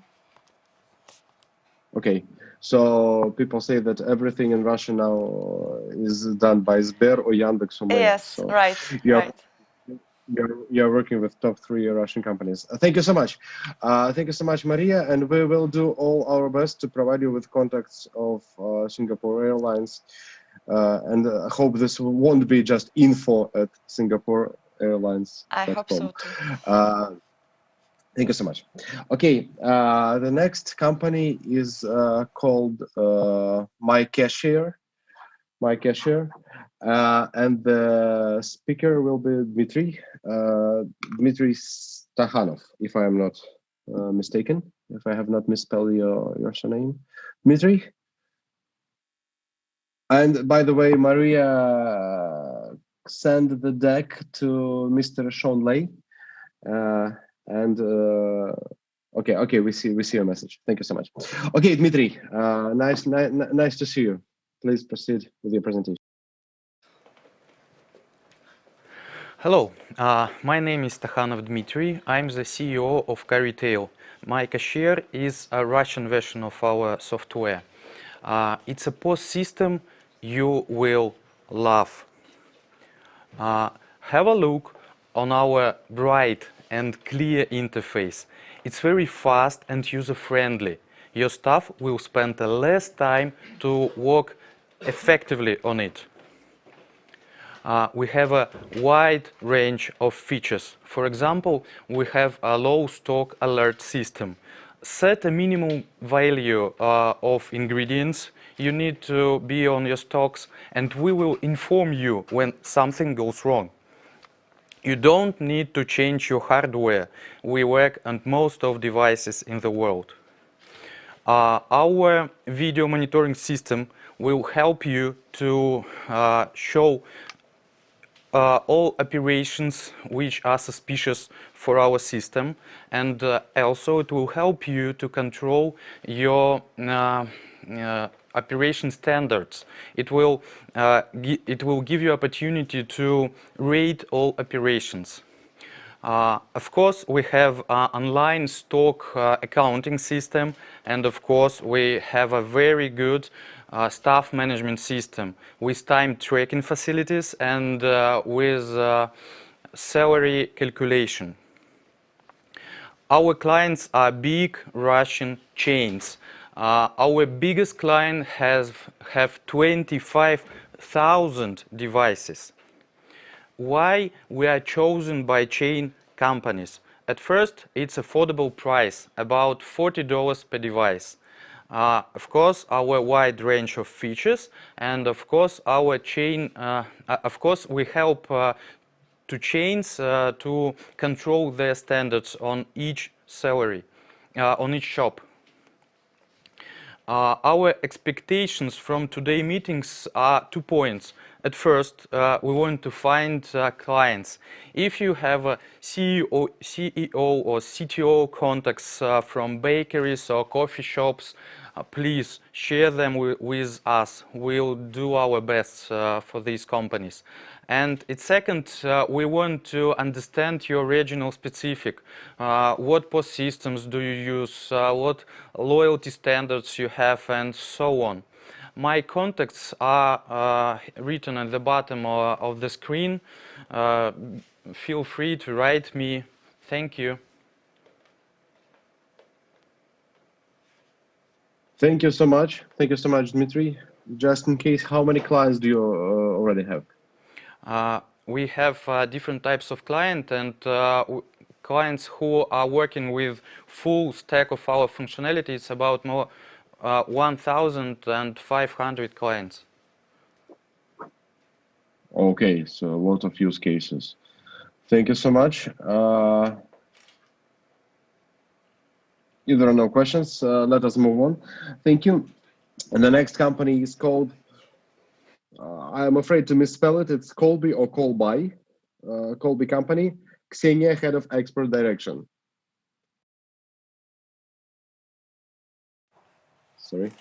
Okay, so people say that everything in Russia now is done by Sber or Yandex or Mail. Yes, So right, right. You're working with top 3 Russian companies. Thank you so much. Thank you so much, Maria. And we will do all our best to provide you with contacts of Singapore Airlines. And I hope this won't be just info at Singapore Airlines. I hope so too. Thank you so much. Okay, the next company is called My Cashier. My Cashier. And the speaker will be Dmitry Stakhanov, if I am not mistaken, if I have not misspelled your surname. Dmitry? And by the way, Maria sent the deck to Mr. Shawn. Okay, we see your message. Thank you so much. Okay, Dmitry, nice to see you. Please proceed with your presentation. Hello, my name is Stakhanov Dmitry. I'm the CEO of Car Retail. My cashier is a Russian version of our software. It's a POS system you will love. Have a look on our bright and clear interface. It's very fast and user-friendly. Your staff will spend less time to work effectively on it. We have a wide range of features. For example, we have a low stock alert system. Set a minimum value of ingredients you need to be on your stocks, and we will inform you when something goes wrong. You don't need to change your hardware. We work on most of devices in the world. Our video monitoring system will help you to show all operations which are suspicious for our system, and also it will help you to control your operation standards. It will give you opportunity to rate all operations. Of course, we have an online stock accounting system, and of course we have a very good staff management system with time tracking facilities and with salary calculation. Our clients are big Russian chains. Our biggest client have 25,000 devices. Why we are chosen by chain companies? At first, it's affordable price, about $40 per device. Of course, our wide range of features, and of course, our chain. Of course, we help to chains to control their standards on each salary, on each shop. Our expectations from today's meetings are 2 points. At first, we want to find clients. If you have a CEO or CTO contacts from bakeries or coffee shops, please share them with us. We'll do our best for these companies. And second, we want to understand your regional specific. What POS systems do you use? What loyalty standards you have, and so on. My contacts are written at the bottom of the screen. Feel free to write me. Thank you. Thank you so much. Thank you so much, Dmitry. just in case, how many clients do you already have? We have different types of client, and clients who are working with full stack of our functionality. It's about more 1,500 clients. Okay, so a lot of use cases. Thank you so much. If there are no questions, let us move on. Thank you. And the next company is called, I'm afraid to misspell it, it's Collby or Collby, Collby company, Ksenia, head of expert direction. Sorry.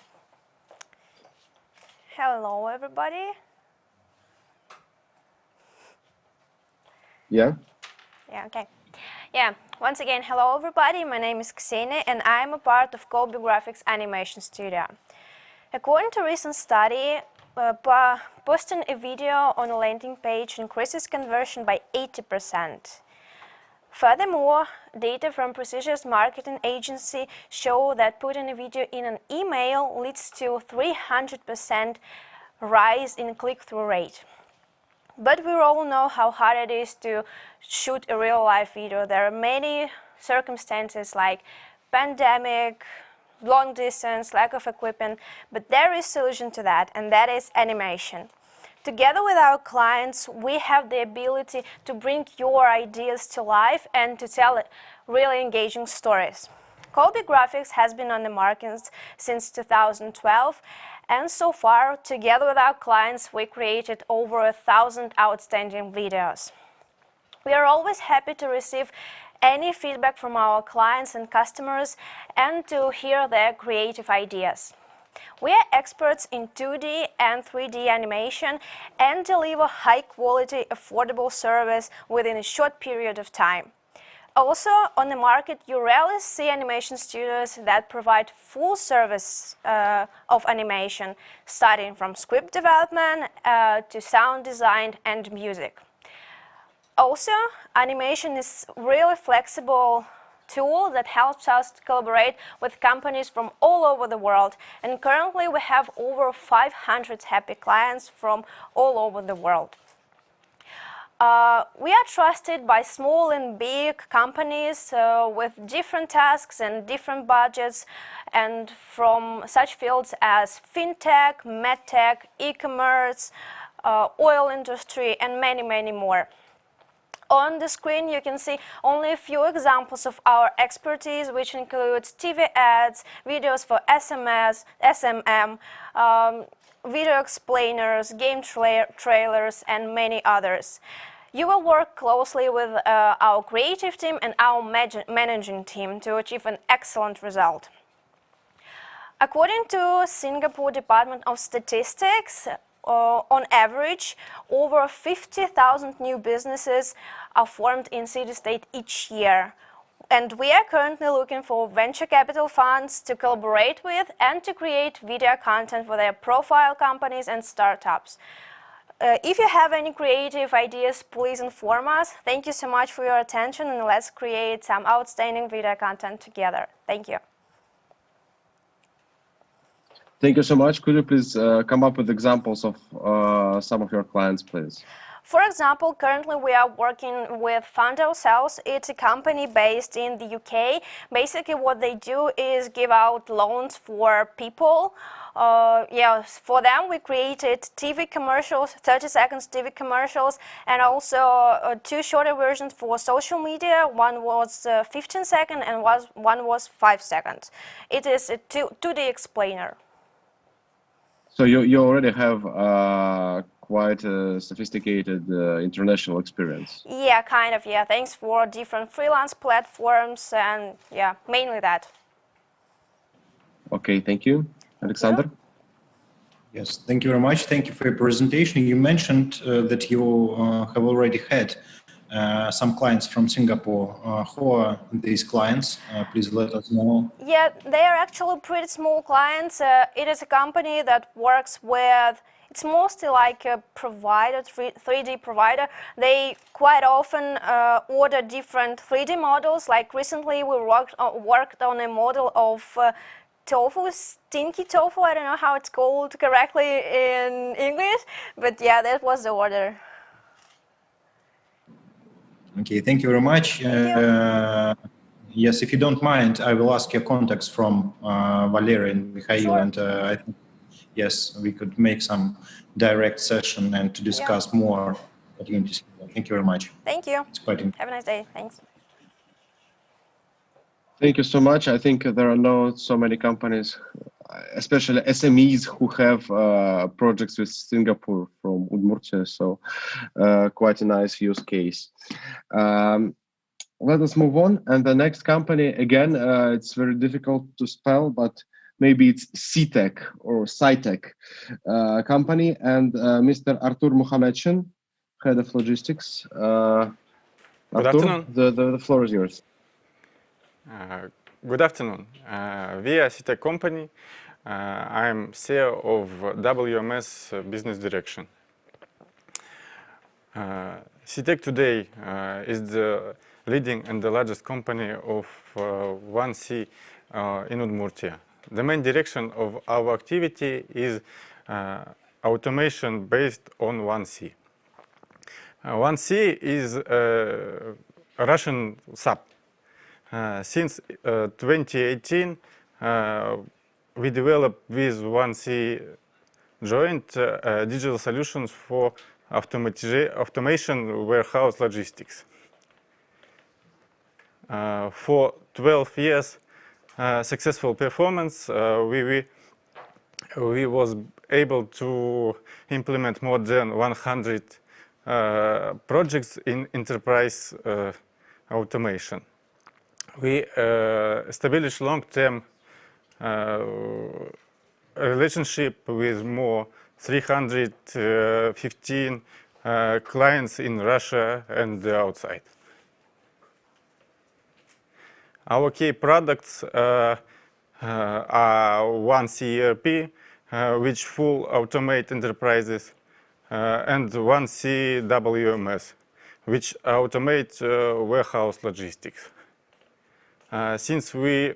Hello, everybody. Yeah. Yeah, okay. Yeah, once again, hello, everybody. My name is Ksenia, and I'm a part of Collby Graphics Animation Studio. According to a recent study, posting a video on a landing page increases conversion by 80%. Furthermore, data from prestigious marketing agency show that putting a video in an email leads to 300% rise in click-through rate. But we all know how hard it is to shoot a real-life video. There are many circumstances like pandemic, long distance, lack of equipment, but there is a solution to that, and that is animation. Together with our clients, we have the ability to bring your ideas to life and to tell really engaging stories. Collby Graphics has been on the market since 2012, and so far, together with our clients, we created over 1,000 outstanding videos. We are always happy to receive any feedback from our clients and customers and to hear their creative ideas. We are experts in 2D and 3D animation and deliver high-quality, affordable service within a short period of time. Also, on the market, you rarely see animation studios that provide full service of animation, starting from script development to sound design and music. Also, animation is really flexible tool that helps us to collaborate with companies from all over the world. And currently, we have over 500 happy clients from all over the world. We are trusted by small and big companies with different tasks and different budgets, and from such fields as fintech, medtech, e-commerce, oil industry, and many, many more. On the screen, you can see only a few examples of our expertise, which includes TV ads, videos for SMS, SMM, video explainers, game trailers, and many others. You will work closely with our creative team and our managing team to achieve an excellent result. According to Singapore Department of Statistics, on average, over 50,000 new businesses are formed in city-state each year. And we are currently looking for venture capital funds to collaborate with and to create video content for their profile companies and startups. If you have any creative ideas, please inform us. Thank you so much for your attention, and let's create some outstanding video content together. Thank you. Thank you so much. Could you please come up with examples of some of your clients, please? For example, currently we are working with Fund Ourselves. It's a company based in the UK. Basically, what they do is give out loans for people. For them, we created TV commercials, 30 seconds TV commercials, and also two shorter versions for social media. One was 15 seconds and one was 5 seconds. It is a 2D explainer. So you already have quite a sophisticated international experience. Yeah, kind of, yeah. Thanks for different freelance platforms and yeah, mainly that. Okay, thank you. Alexander? Yes, thank you very much. Thank you for your presentation. You mentioned that you have already had some clients from Singapore. Who are these clients? Please let us know. Yeah, they are actually pretty small clients. It is a company that works with, it's mostly like a provider, 3D provider. They quite often order different 3D models. Like recently we worked on a model of tofu, stinky tofu. I don't know how it's called correctly in English, but yeah, that was the order. Okay, thank you very much. Yes, if you don't mind, I will ask your contacts from Valery and Mikhail, Sure. and I think, yes, we could make some direct session and to discuss more opportunities. Thank you very much. Thank you. It's quite Have a nice day. Thanks. Thank you so much. I think there are not so many companies, especially SMEs, who have projects with Singapore from Udmurtia. So quite a nice use case. Let us move on. And the next company, again, it's very difficult to spell, but maybe it's Sitec or Sitec company. And Mr. Artur Mukhamedshin, head of logistics. Good Artur, afternoon. The floor is yours. Good afternoon. We are Sitec company. I'm CEO of WMS Business Direction. Sitec today is the leading and the largest company of 1C in Udmurtia. The main direction of our activity is automation based on 1C. 1C is a Russian sub. Since 2018, we developed with 1C joint digital solutions for automation warehouse logistics. For 12 years successful performance, we was able to implement more than 100 projects in enterprise automation. We established long-term relationship with more 315 clients in Russia and outside. Our key products are 1C ERP, which full automate enterprises, and 1C WMS, which automate warehouse logistics. Since we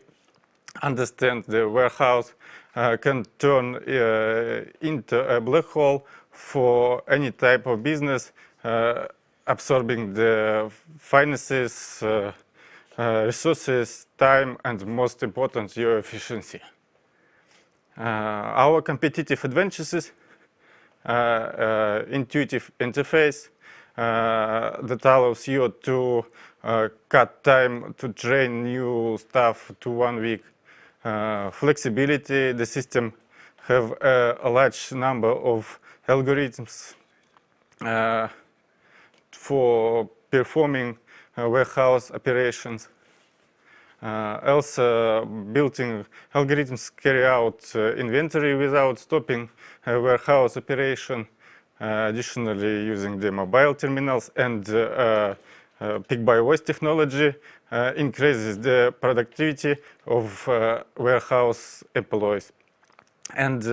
understand the warehouse can turn into a black hole for any type of business, absorbing the finances, resources, time, and most important, your efficiency. Our competitive advantages are intuitive interface that allows you to cut time to train new staff to 1 week. Flexibility, the system have a large number of algorithms for performing warehouse operations. Also, built-in algorithms carry out inventory without stopping warehouse operation. Additionally, using the mobile terminals and pick-by-voice technology increases the productivity of warehouse employees. And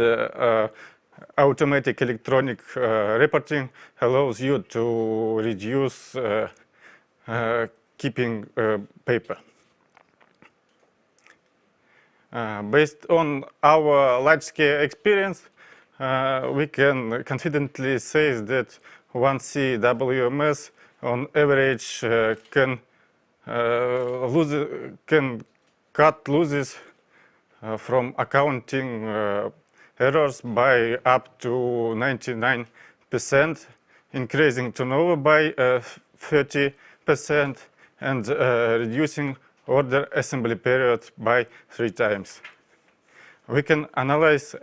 automatic electronic reporting allows you to reduce keeping paper. Based on our large-scale experience, we can confidently say that 1C WMS on average can cut losses from accounting errors by up to 99%, increasing turnover by 30%, and reducing order assembly period by 3 times. We can analyze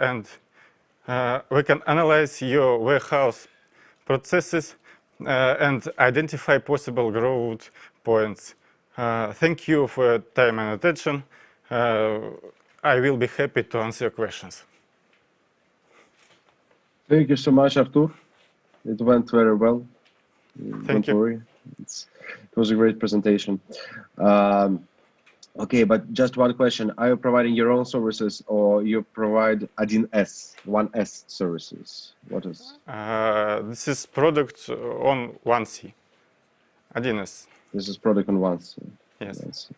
your warehouse processes and identify possible growth points. Thank you for your time and attention. I will be happy to answer your questions. Thank you so much, Artur. It went very well. Thank you. Don't worry. It was a great presentation. Okay, but just one question. Are you providing your own services or you provide 1S services? What is? This is product on 1C. 1S. This is product on 1C. Yes. 1C.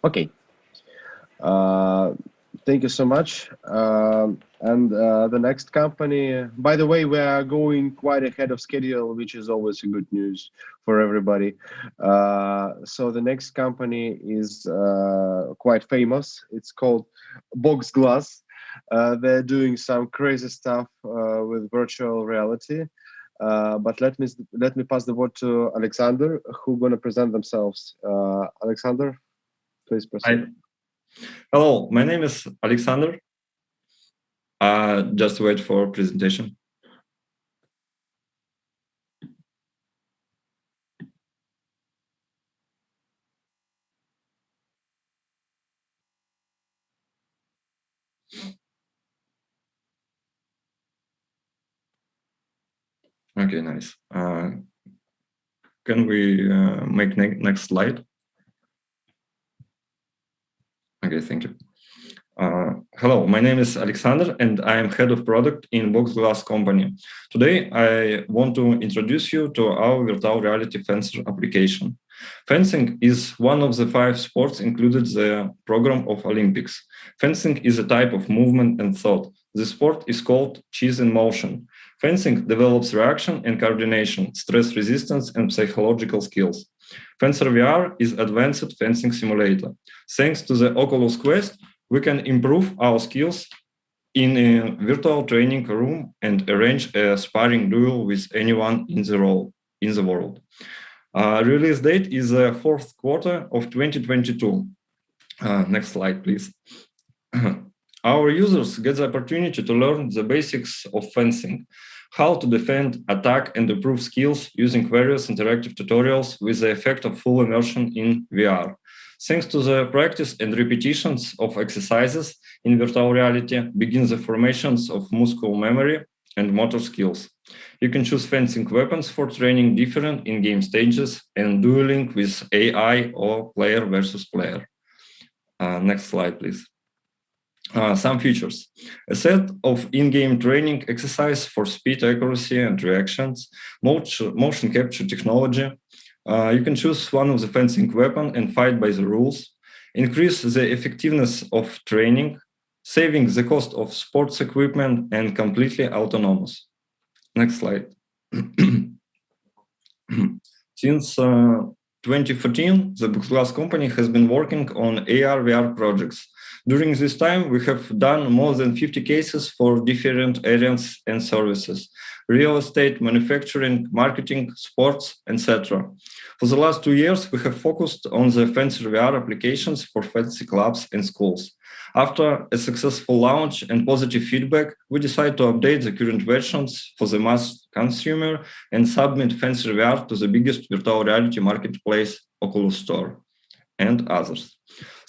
Okay. Thank you so much. And the next company, by the way, we are going quite ahead of schedule, which is always a good news for everybody. So the next company is quite famous. It's called Boxglass. They're doing some crazy stuff with virtual reality. But let me pass the word to Alexander, who's going to present themselves. Alexander, please proceed. Hello, my name is Alexander. Just wait for presentation. Okay, nice. Can we make next slide? Okay, thank you. Hello, my name is Alexander and I am head of product in Boxglass company. Today, I want to introduce you to our virtual reality fencer application. Fencing is one of the 5 sports included in the program of Olympics. Fencing is a type of movement and thought. The sport is called chess in motion. Fencing develops reaction and coordination, stress resistance and psychological skills. Fencer VR is advanced fencing simulator. Thanks to the Oculus Quest, we can improve our skills in a virtual training room and arrange a sparring duel with anyone in the world. Release date is the 4th quarter of 2022. Next slide, please. Our users get the opportunity to learn the basics of fencing, how to defend, attack, and improve skills using various interactive tutorials with the effect of full immersion in VR. Thanks to the practice and repetitions of exercises in virtual reality, begins the formations of muscle memory and motor skills. You can choose fencing weapons for training different in-game stages and dueling with AI or player versus player. Next slide, please. Some features. A set of in-game training exercise for speed, accuracy, and reactions, motion capture technology. You can choose one of the fencing weapon and fight by the rules, increase the effectiveness of training, saving the cost of sports equipment, and completely autonomous. Next slide. Since 2014, the Boxglass company has been working on AR/VR projects. During this time, we have done more than 50 cases for different areas and services: real estate, manufacturing, marketing, sports, etc. For the last 2 years, we have focused on the Fencer VR applications for fancy clubs and schools. After a successful launch and positive feedback, we decided to update the current versions for the mass consumer and submit Fencer VR to the biggest virtual reality marketplace, Oculus Store, and others.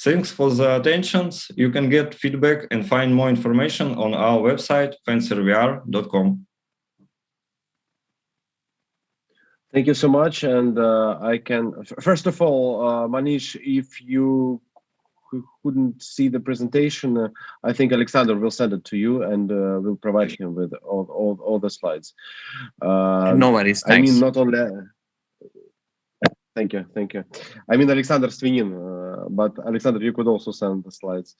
Thanks for the attention. You can get feedback and find more information on our website, fencervr.com. Thank you so much. And I can, first of all, Manish, if you couldn't see the presentation, I think Alexander will send it to you and we'll provide him with all the slides. No worries, thanks. I mean, not only... Thank you. I mean, Alexander Svinin, but Alexander, you could also send the slides.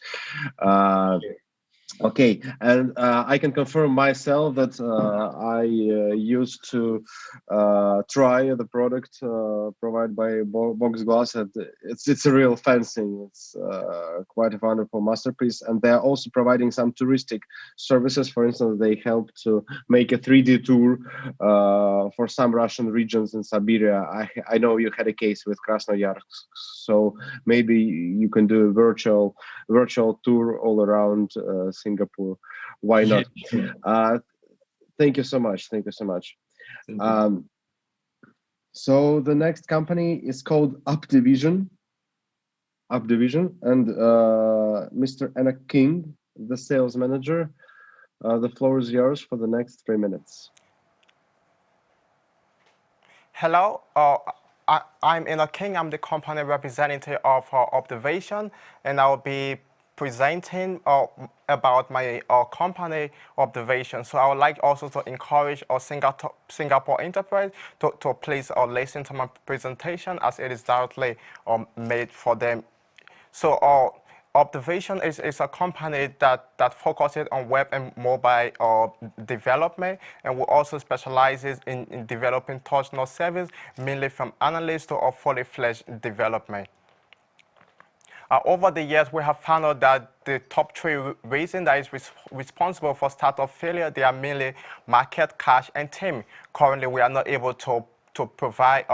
Okay, and I can confirm myself that I used to try the product provided by Boxglass, and it's a real fencing. It's quite a wonderful masterpiece, and they're also providing some touristic services. For instance, they help to make a 3D tour for some Russian regions in Siberia. I know you had a case with Krasnoyarsk, so maybe you can do a virtual tour all around Singapore. Why not? Thank you so much. So the next company is called Updevision, and Mr. Enoch King, the sales manager. The floor is yours for the next 3 minutes. Hello, I'm Enoch King. I'm the company representative of Updevision, and I'll be presenting about my company Updevision. So I would like also to encourage our Singapore enterprise to please listen to my presentation, as it is directly made for them. So Updevision is a company that focuses on web and mobile development, and we also specializes in developing touch node service, mainly from analyst to fully fledged development. Over the years, we have found out that the top 3 reasons that is responsible for startup failure, they are mainly market, cash, and team. Currently, we are not able to provide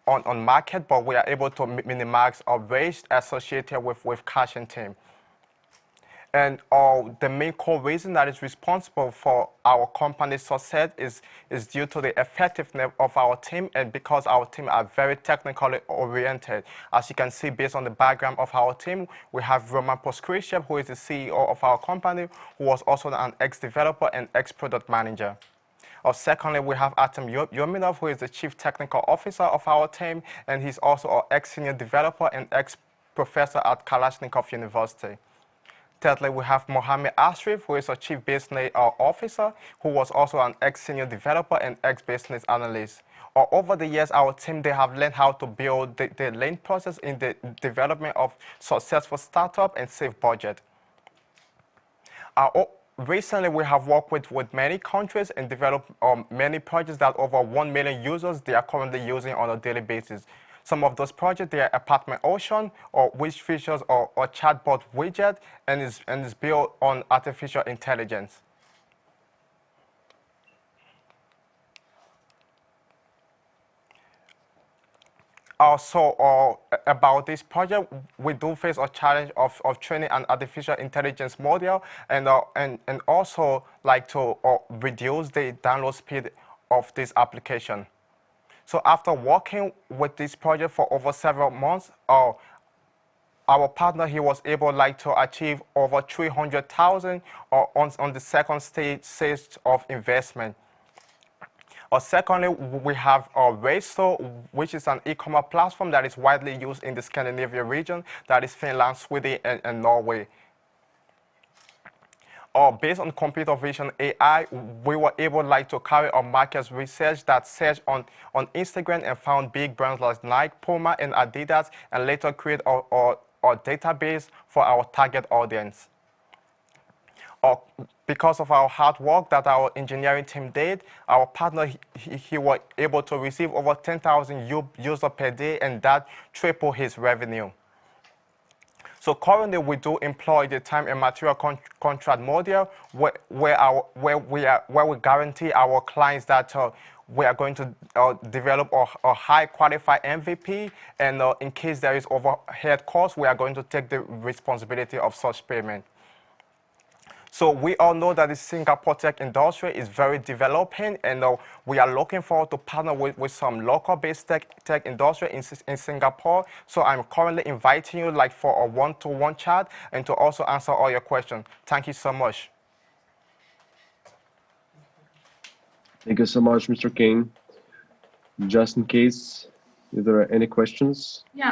on market, but we are able to minimize our waste associated with cash and team. And the main core reason that is responsible for our company's success is due to the effectiveness of our team, and because our team are very technically oriented. As you can see, based on the background of our team, we have Roman Poskrishev, who is the CEO of our company, who was also an ex-developer and ex-product manager. Secondly, we have Artemiev, who is the Chief Technical Officer of our team, and he's also an ex-senior developer and ex-professor at Kalashnikov University. Thirdly, we have Mohammed Ashraf, who is a Chief Business Officer, who was also an ex-senior developer and ex-business analyst. Over the years, our team, they have learned how to build the lean process in the development of successful startup and save budget. Recently, we have worked with many countries and developed many projects that over 1 million users they are currently using on a daily basis. Some of those projects, they are Apartment Ocean, which features a chatbot widget and is built on artificial intelligence. Also, about this project, we do face a challenge of training an artificial intelligence model, and also like to reduce the download speed of this application. So after working with this project for over several months, our partner, he was able to achieve over 300,000 on the second stage of investment. Secondly, we have Reiso, which is an e-commerce platform that is widely used in the Scandinavian region, that is Finland, Sweden, and Norway. Based on computer vision AI, we were able to carry out market research that searched on Instagram and found big brands like Nike, Puma, and Adidas, and later create a database for our target audience. Because of our hard work that our engineering team did, our partner, he was able to receive over 10,000 users per day, and that tripled his revenue. So currently, we do employ the time and material contract model, where we guarantee our clients that we are going to develop a high qualified MVP, and in case there is overhead costs, we are going to take the responsibility of such payment. So we all know that the Singapore tech industry is very developing, and we are looking forward to partner with some local-based tech industry in Singapore. So I'm currently inviting you for a one-to-one chat and to also answer all your questions. Thank you so much. Thank you so much, Mr. King. Just in case, if there are any questions. Yeah.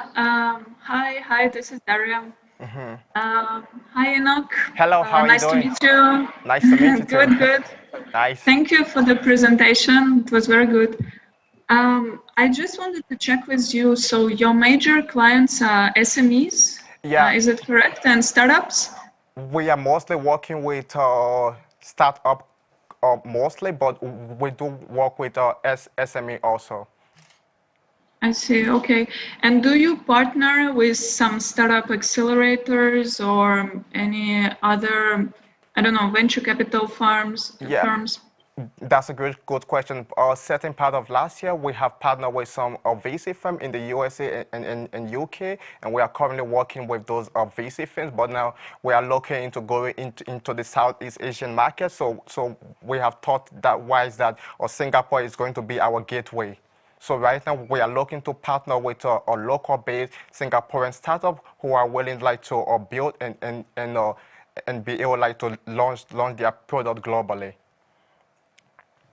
Hi. This is Daria. Hi, Enoch. Hello, how are you doing? Nice to meet you. Nice to meet you too. Good. Nice. Thank you for the presentation. It was very good. I just wanted to check with you. So your major clients are SMEs? Yeah. Is it correct? And startups? We are mostly working with startup mostly, but we do work with SME also. I see. Okay. And do you partner with some startup accelerators or any other, I don't know, venture capital firms? That's a good question. Certain part of last year, we have partnered with some VC firms in the USA and UK, and we are currently working with those VC firms. But now we are looking into going into the Southeast Asian market. So we have thought that Singapore is going to be our gateway. So right now we are looking to partner with a local-based Singaporean startup who are willing to build and be able to launch their product globally.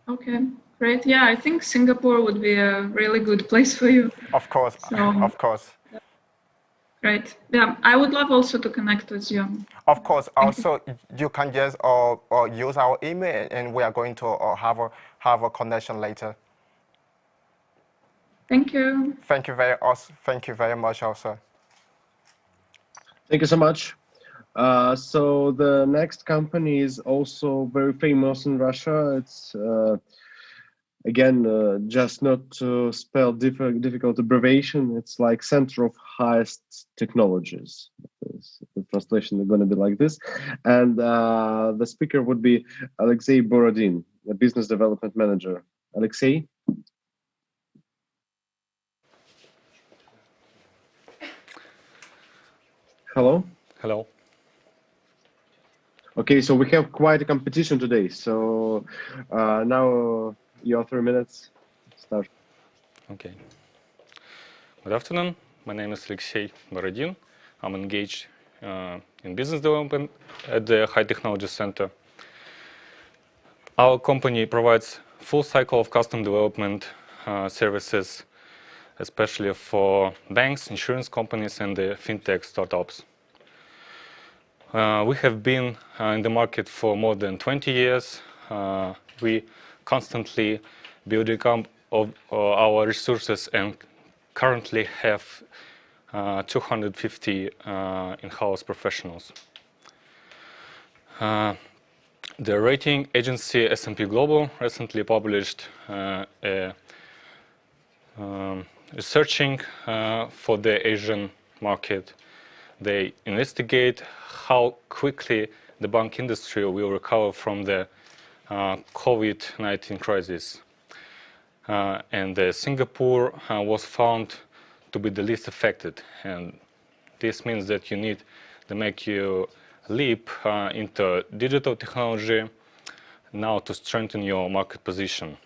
Okay, great. Yeah, I think Singapore would be a really good place for you. Of course, of course. Great. Yeah, I would love also to connect with you. Of course. Also, you can just use our email, and we are going to have a connection later. Thank you. Thank you very much also. Thank you so much. So the next company is also very famous in Russia. It's again just not to spell difficult abbreviation. It's like Center of Highest Technologies. The translation is going to be like this, and the speaker would be Alexey Borodin, the business development manager. Alexey. Hello. Hello. Okay, so we have quite a competition today. So now your 3 minutes. Start. Okay. Good afternoon. My name is Aleksei Borodin. I'm engaged in business development at the High Technology Center. Our company provides full cycle of custom development services, especially for banks, insurance companies, and the fintech startups. We have been in the market for more than 20 years. We constantly building up of our resources and currently have 250 in-house professionals. The rating agency S&P Global recently published researching for the Asian market. They investigate how quickly the bank industry will recover from the COVID-19 crisis. And Singapore was found to be the least affected. And this means that you need to make your leap into digital technology now to strengthen your market position.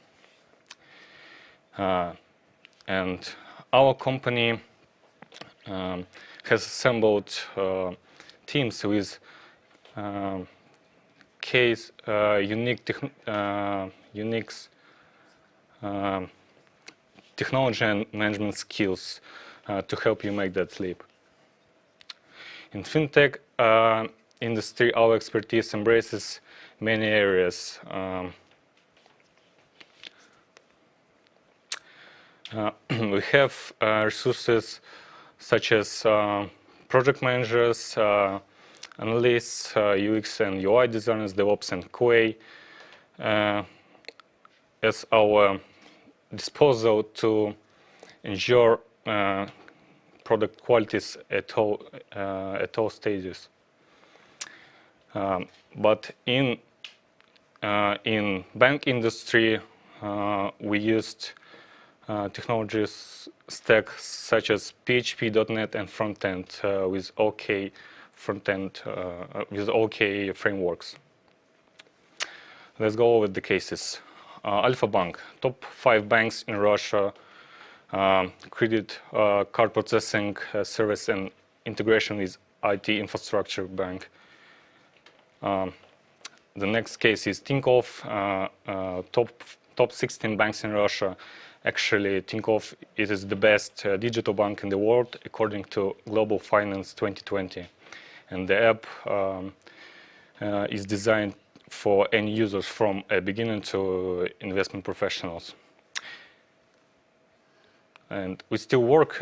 And our company has assembled teams with unique technology and management skills to help you make that leap. In fintech industry, our expertise embraces many areas. We have resources such as project managers, analysts, UX and UI designers, DevOps and QA as our disposal to ensure product qualities at all stages. But in bank industry, we used technologies stack such as PHP, .NET, and frontend with OK frontend with OK frameworks. Let's go over the cases. Alpha Bank, top 5 banks in Russia, credit card processing service and integration with IT infrastructure bank. The next case is Tinkoff, top 16 banks in Russia. Actually, Tinkoff is the best digital bank in the world according to Global Finance 2020. And the app is designed for end users from a beginner to investment professionals. And we still work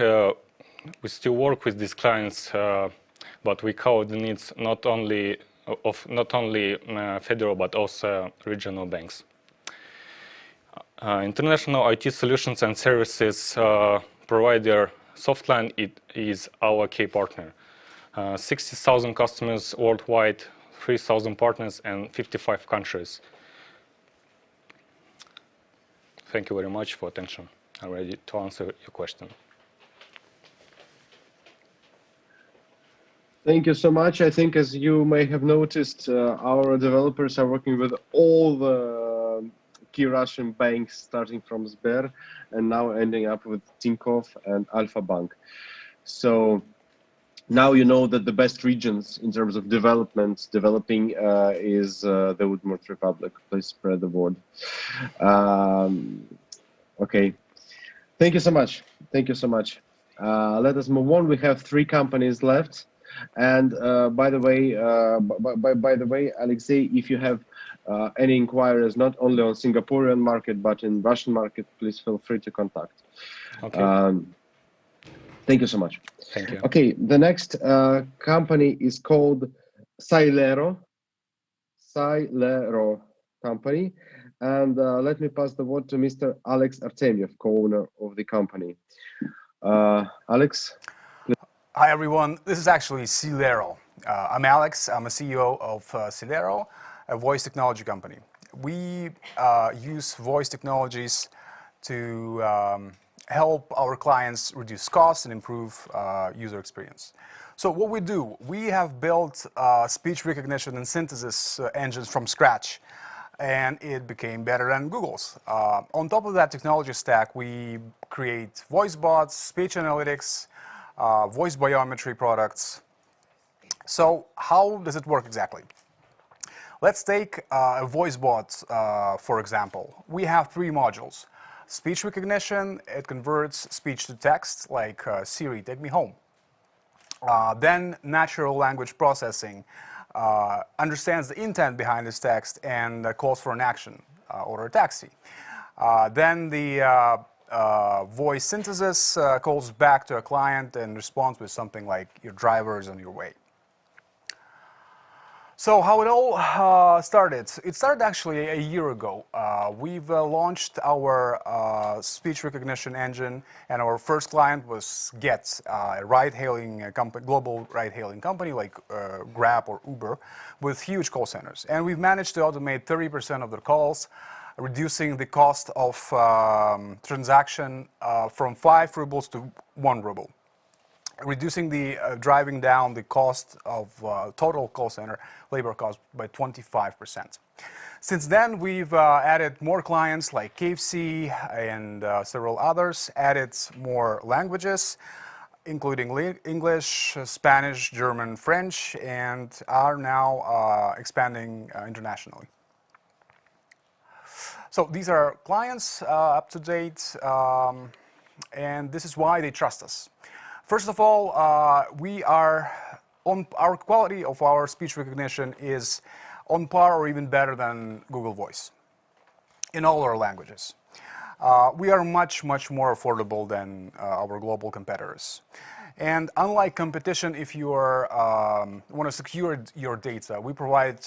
with these clients, but we cover the needs not only federal but also regional banks. International IT solutions and services provider Softline is our key partner. 60,000 customers worldwide, 3,000 partners, and 55 countries. Thank you very much for attention. I'm ready to answer your question. Thank you so much. I think, as you may have noticed, our developers are working with all the key Russian banks, starting from Sber and now ending up with Tinkoff and Alpha Bank. So now you know that the best regions in terms of developing is the Udmurt Republic. Please spread the word. Okay. Thank you so much. Thank you so much. Let us move on. We have 3 companies left. And by the way, Alexey, if you have any inquiries not only on Singaporean market but in Russian market, please feel free to contact. Okay. Thank you so much. Thank you. Okay, the next company is called Silero. Silero company. And let me pass the word to Mr. Alex Artemiev, co-owner of the company. Alex? Hi, everyone. This is actually Silero. I'm Alex. I'm a CEO of Silero, a voice technology company. We use voice technologies to help our clients reduce costs and improve user experience. So what we do, we have built speech recognition and synthesis engines from scratch, and it became better than Google's. On top of that technology stack, we create voice bots, speech analytics, voice biometry products. So how does it work exactly? Let's take a voice bot, for example. We have 3 modules. Speech recognition, it converts speech to text, like Siri, take me home. Then natural language processing understands the intent behind this text and calls for an action, order a taxi. Then the voice synthesis calls back to a client and responds with something like, your driver is on your way. So how it all started? It started actually a year ago. We've launched our speech recognition engine, and our first client was Get, a ride-hailing company, global ride-hailing company like Grab or Uber, with huge call centers. And we've managed to automate 30% of their calls, reducing the cost of transaction from 5 rubles to 1 ruble. Reducing the driving down the cost of total call center labor cost by 25%. Since then, we've added more clients like KFC and several others, added more languages, including English, Spanish, German, French, and are now expanding internationally. So these are clients up to date, and this is why they trust us. First of all, our quality of our speech recognition is on par or even better than Google Voice in all our languages. We are much more affordable than our global competitors. And unlike competition, if you want to secure your data, we provide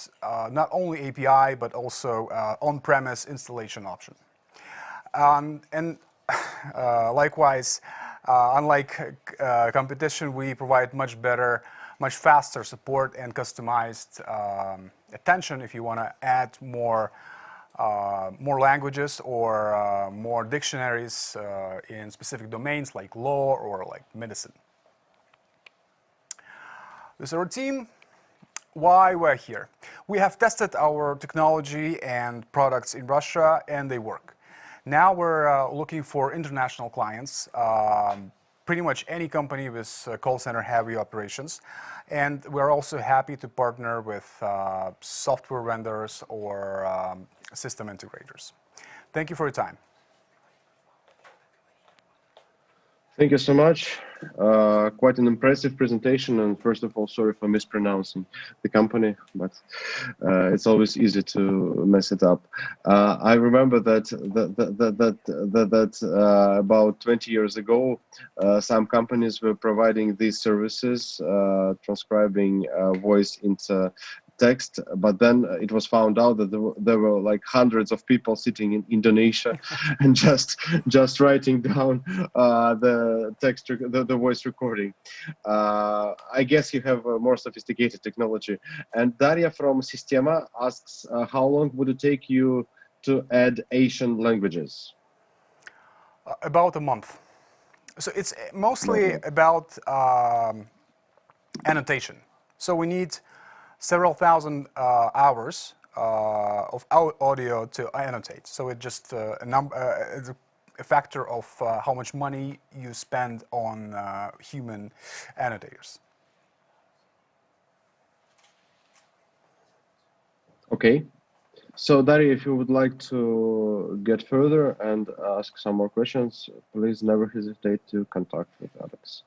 not only API, but also on-premise installation option. Likewise, unlike competition, we provide much better, much faster support and customized attention if you want to add more languages or more dictionaries in specific domains like law or like medicine. This is our team. Why we're here? We have tested our technology and products in Russia, and they work. Now we're looking for international clients, pretty much any company with call center heavy operations. And we're also happy to partner with software vendors or system integrators. Thank you for your time. Thank you so much. Quite an impressive presentation. And first of all, sorry for mispronouncing the company, but it's always easy to mess it up. I remember that about 20 years ago, some companies were providing these services, transcribing voice into text, but then it was found out that there were like hundreds of people sitting in Indonesia and just writing down the text, the voice recording. I guess you have a more sophisticated technology. And Daria from Sistema asks, how long would it take you to add Asian languages? About a month. So it's mostly about annotation. So we need several thousand hours of audio to annotate. So it's just it's a factor of how much money you spend on human annotators. Okay. So Daria, if you would like to get further and ask some more questions, please never hesitate to contact with Alex.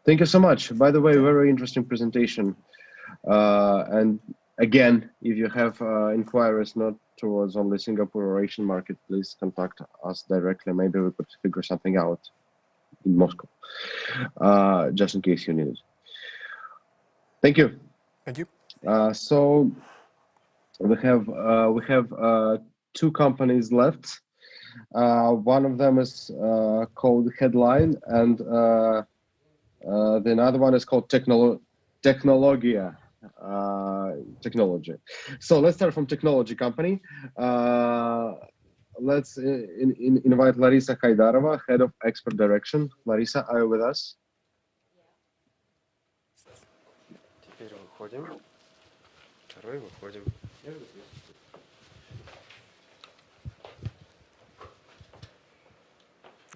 Thank you so much. By the way, very interesting presentation. And again, if you have inquiries not towards only Singapore or Asian market, please contact us directly. Maybe we could figure something out in Moscow, just in case you need it. Thank you. Thank you. So we have two companies left. One of them is called Headline, and the another one is called Technologiya. Technology. So let's start from technology company. Let's invite Larisa Khaidarova, head of expert direction. Larisa, are you with us?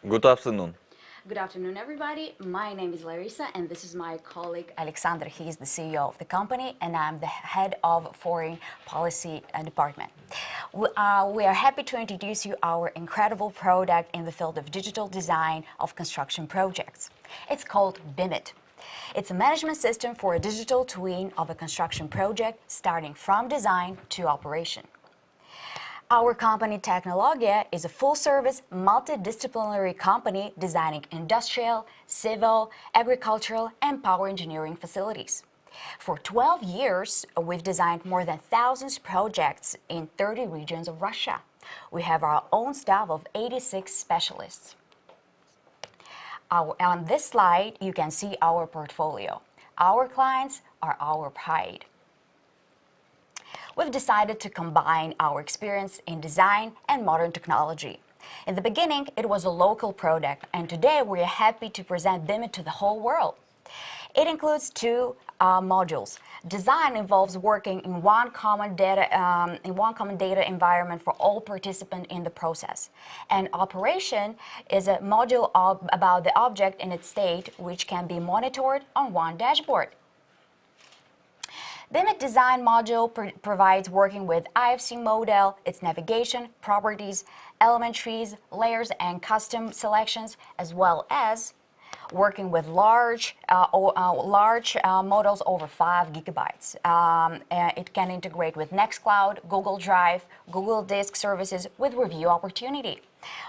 Good afternoon. Good afternoon, everybody. My name is Larisa, and this is my colleague Aleksei. He is the CEO of the company, and I'm the head of foreign policy department. We are happy to introduce you our incredible product in the field of digital design of construction projects. It's called BIMIT. It's a management system for a digital twin of a construction project, starting from design to operation. Our company, Technologiya, is a full-service, multidisciplinary company designing industrial, civil, agricultural, and power engineering facilities. For 12 years, we've designed more than thousands of projects in 30 regions of Russia. We have our own staff of 86 specialists. On this slide, you can see our portfolio. Our clients are our pride. We've decided to combine our experience in design and modern technology. In the beginning, it was a local product, and today we are happy to present BIMIT to the whole world. It includes two modules. Design involves working in one common data environment for all participants in the process. And operation is a module about the object in its state, which can be monitored on one dashboard. BIMIT design module provides working with IFC model, its navigation, properties, element trees, layers, and custom selections, as well as working with large models over 5 gigabytes. It can integrate with Nextcloud, Google Drive, Google Disk services with review opportunity.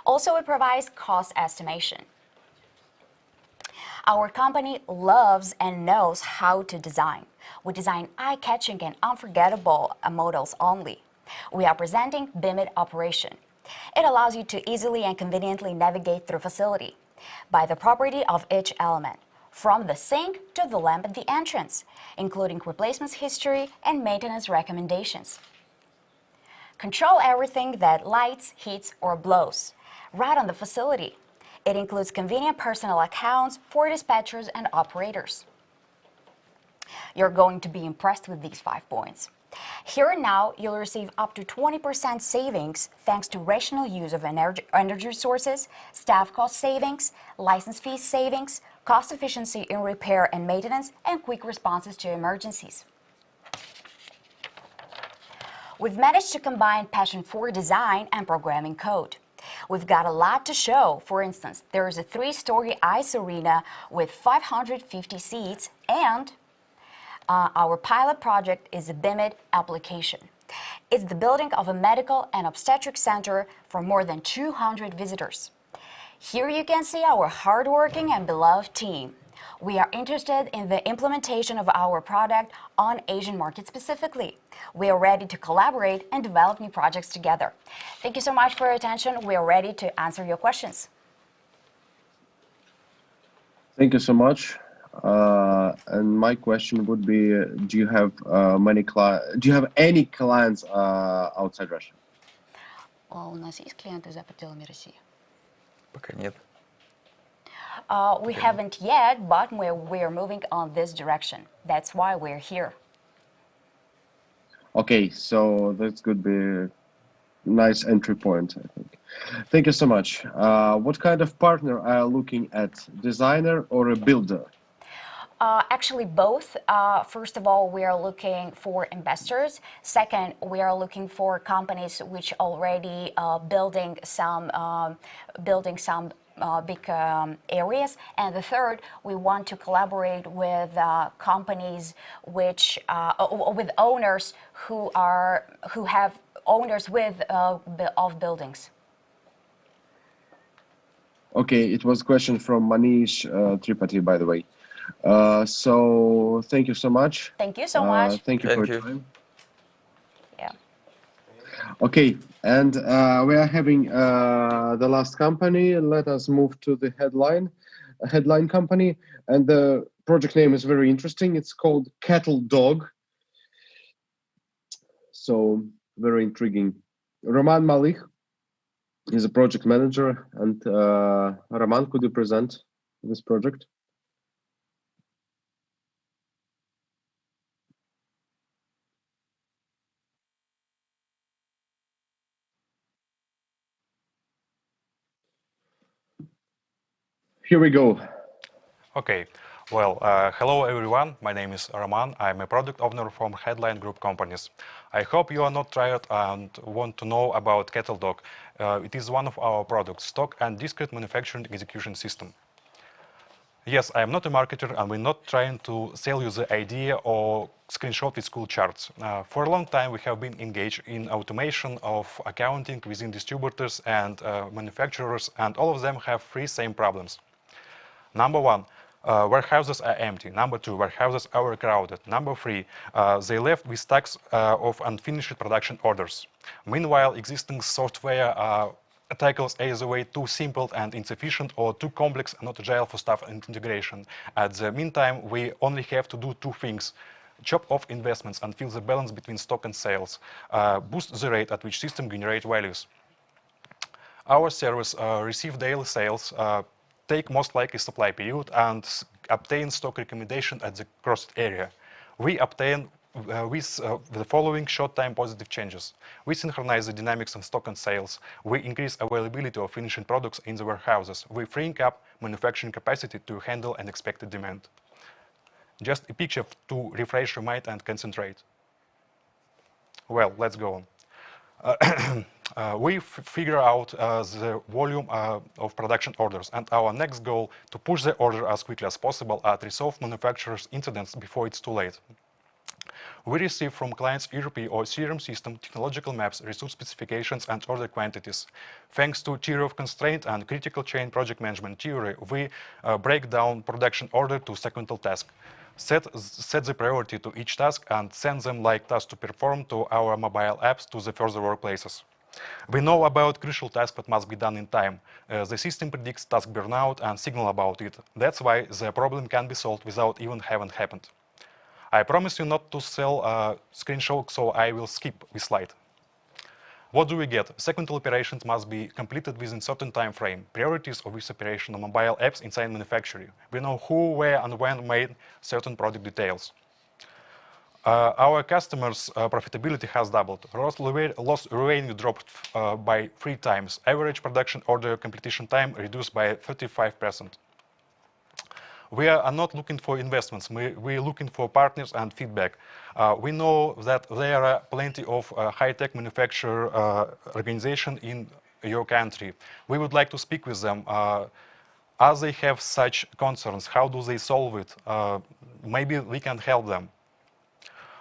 Also, it provides cost estimation. Our company loves and knows how to design. We design eye-catching and unforgettable models only. We are presenting BIMIT Operation. It allows you to easily and conveniently navigate through facility by the property of each element, from the sink to the lamp at the entrance, including replacement history and maintenance recommendations. Control everything that lights, heats, or blows right on the facility. It includes convenient personal accounts for dispatchers and operators. You're going to be impressed with these 5 points. Here and now, you'll receive up to 20% savings thanks to rational use of energy sources, staff cost savings, license fees savings, cost efficiency in repair and maintenance, and quick responses to emergencies. We've managed to combine passion for design and programming code. We've got a lot to show. For instance, there is a 3-story ice arena with 550 seats, and our pilot project is a BIMIT application. It's the building of a medical and obstetric center for more than 200 visitors. Here you can see our hardworking and beloved team. We are interested in the implementation of our product on Asian market specifically. We are ready to collaborate and develop new projects together. Thank you so much for your attention. We are ready to answer your questions. Thank you so much. And my question would be: do you have any clients outside Russia? У нас есть клиенты за пределами России? Пока нет. We haven't yet, but we're moving on this direction. That's why we're here. Okay, so that could be a nice entry point, I think. Thank you so much. What kind of partner are you looking at, designer or a builder? Actually, both. First of all, we are looking for investors. Second, we are looking for companies which already building some big areas. And the third, we want to collaborate with companies which with owners who have owners of buildings. Okay, it was a question from Manish Tripathi, by the way. So thank you so much. Thank you so much. Thank you for your time. Yeah. Okay, and we are having the last company. Let us move to the headline company. And the project name is very interesting. It's called Cattle Dog. So very intriguing. Roman Malik is a project manager. And Roman, could you present this project? Here we go. Okay, well, hello everyone. My name is Roman. I'm a product owner from Headline Group companies. I hope you are not tired and want to know about Cattle Dog. It is one of our products, stock and discrete manufacturing execution system. Yes, I am not a marketer and we're not trying to sell you the idea or screenshot with cool charts. For a long time we have been engaged in automation of accounting within distributors and manufacturers, and all of them have three same problems. Number one, warehouses are empty. Number two, warehouses are overcrowded. Number three, they left with stacks of unfinished production orders. Meanwhile, existing software tackles either way too simple and insufficient or too complex and not agile for staff and integration. At the meantime, we only have to do two things: chop off investments and feel the balance between stock and sales, boost the rate at which system generate values. Our service receive daily sales, take most likely supply period, and obtain stock recommendation at the crossed area. We obtain with the following short-time positive changes. We synchronize the dynamics of stock and sales. We increase availability of finishing products in the warehouses. We freeing up manufacturing capacity to handle unexpected demand. Just a picture to refresh your mind and concentrate. Well, let's go on. We figure out the volume of production orders, and our next goal to push the order as quickly as possible and resolve manufacturers' incidents before it's too late. We receive from clients ERP or CRM system technological maps, resource specifications, and order quantities. Thanks to theory of constraint and critical chain project management theory, we break down production order to sequential task. Set the priority to each task and send them like tasks to perform to our mobile apps to the further workplaces. We know about crucial tasks that must be done in time. The system predicts task burnout and signal about it. That's why the problem can be solved without even having happened. I promise you not to sell a screenshot, so I will skip this slide. What do we get? Sequential operations must be completed within certain time frame. Priorities of this operation on mobile apps inside manufacturing. We know who, where, and when made certain product details. Our customers' profitability has doubled. Lost revenue dropped by 3 times. Average production order completion time reduced by 35%. We are not looking for investments. We're looking for partners and feedback. We know that there are plenty of high-tech manufacturer organizations in your country. We would like to speak with them. As they have such concerns, how do they solve it? Maybe we can help them.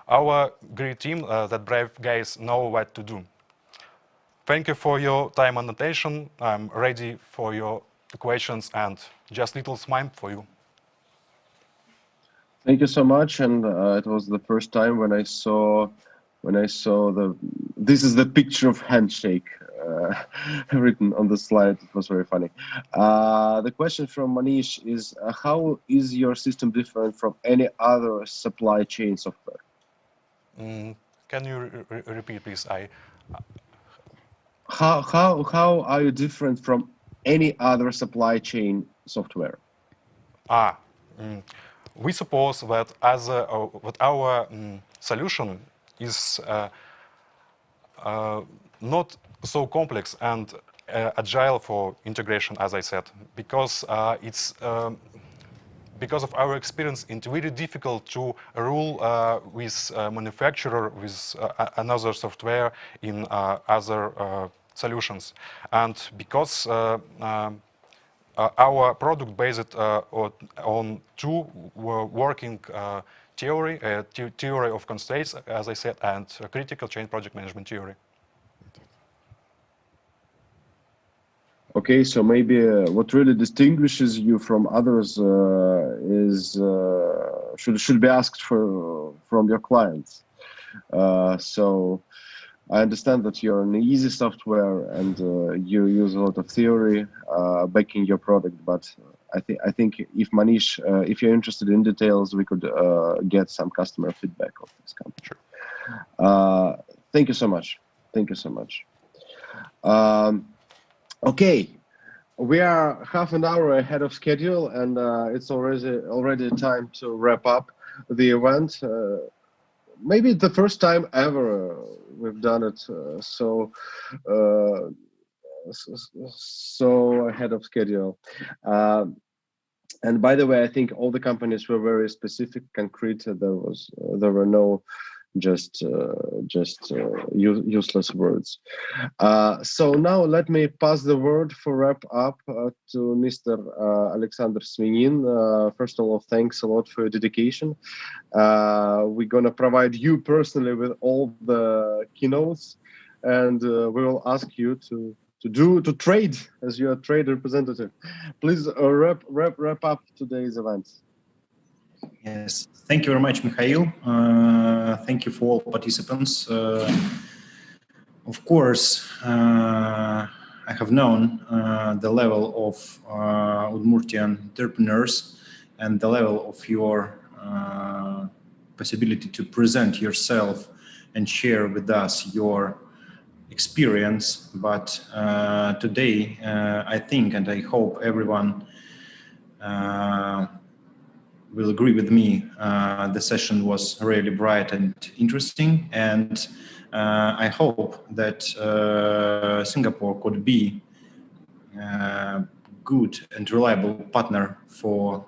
Our great team, that brave guys, know what to do. Thank you for your time and attention. I'm ready for your questions and just little smile for you. Thank you so much. And it was the first time when I saw this is the picture of handshake written on the slide. It was very funny. The question from Manish is, how is your system different from any other supply chain software? Can you repeat, please? How are you different from any other supply chain software? We suppose that as that our solution is not so complex and agile for integration, as I said, because it's because of our experience, it's really difficult to rule with manufacturer with another software in other solutions, and because our product based on 2 working theory, theory of constraints, as I said, and critical chain project management theory. Okay, so maybe what really distinguishes you from others is should be asked from your clients. So I understand that you're an easy software and you use a lot of theory backing your product, but I think if Manish, if you're interested in details, we could get some customer feedback of this company. Sure. Thank you so much. Thank you so much. Okay, we are half an hour ahead of schedule, and it's already time to wrap up the event. Maybe the first time ever we've done it so ahead of schedule. And by the way, I think all the companies were very specific, concrete. There were no just useless words. So now let me pass the word for wrap up to Mr. Alexander Svinin. First of all, thanks a lot for your dedication. We're gonna provide you personally with all the keynotes, and we will ask you to trade as your trade representative. Please wrap up today's event. Yes, thank you very much, Mikhail. Thank you for all participants. Of course, I have known the level of Udmurtian entrepreneurs and the level of your possibility to present yourself and share with us your experience. But today, I think and I hope everyone will agree with me. The session was really bright and interesting, and I hope that Singapore could be a good and reliable partner for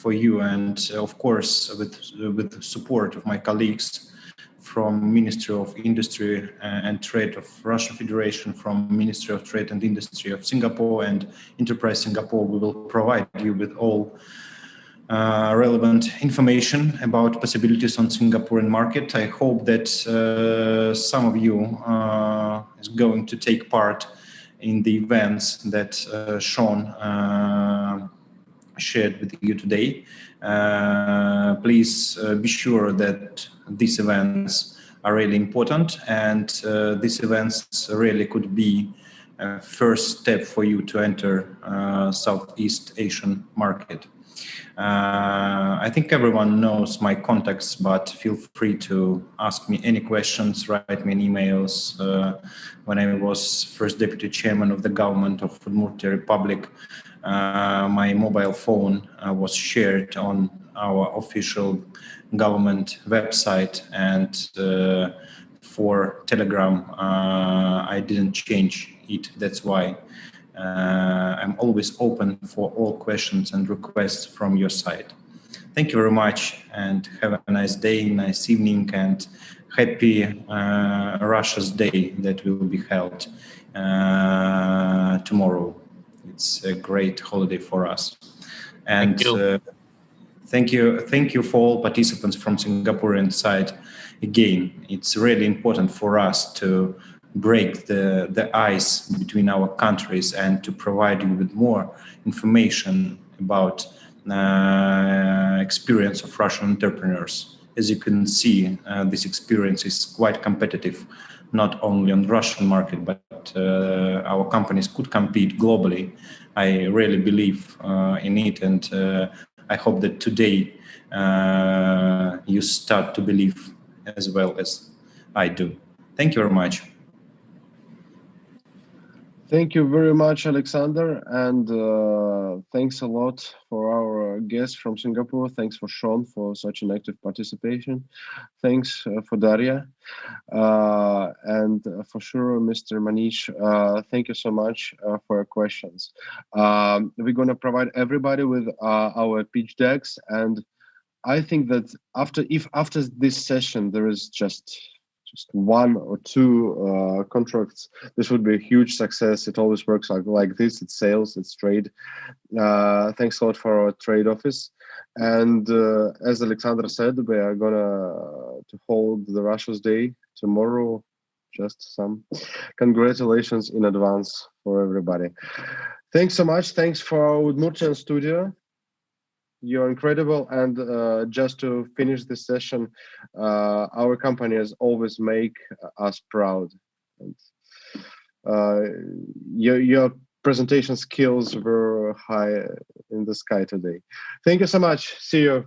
you, and of course with support of my colleagues from Ministry of Industry and Trade of Russian Federation, from Ministry of Trade and Industry of Singapore and Enterprise Singapore. We will provide you with all relevant information about possibilities on Singaporean market. I hope that some of you is going to take part in the events that Shawn shared with you today. Please be sure that these events are really important, and these events really could be a first step for you to enter Southeast Asian market. I think everyone knows my contacts, but feel free to ask me any questions, write me emails. When I was first deputy chairman of the government of Udmurtia Republic, my mobile phone was shared on our official government website, and for Telegram, I didn't change it. That's why I'm always open for all questions and requests from your side. Thank you very much, and have a nice day, nice evening, and happy Russia's Day that will be held tomorrow. It's a great holiday for us. And thank you for all participants from Singaporean side. Again, it's really important for us to break the ice between our countries and to provide you with more information about experience of Russian entrepreneurs. As you can see, this experience is quite competitive, not only on the Russian market, but our companies could compete globally. I really believe in it, and I hope that today you start to believe as well as I do. Thank you very much. Thank you very much, Alexander, and thanks a lot for our guests from Singapore. Thanks for Shawn for such an active participation. Thanks for Daria, and for sure, Mr. Manish. Thank you so much for your questions. We're going to provide everybody with our pitch decks, and I think that after this session there is just one or two contracts, this would be a huge success. It always works like this. It's sales, it's trade. Thanks a lot for our trade office. And as Alexander said, we are gonna to hold the Russia's Day tomorrow just some congratulations in advance for everybody. Thanks so much. Thanks for our Udmurtian studio. You're incredible. And just to finish this session, our company has always make us proud. And, your presentation skills were high in the sky today. Thank you so much. See you.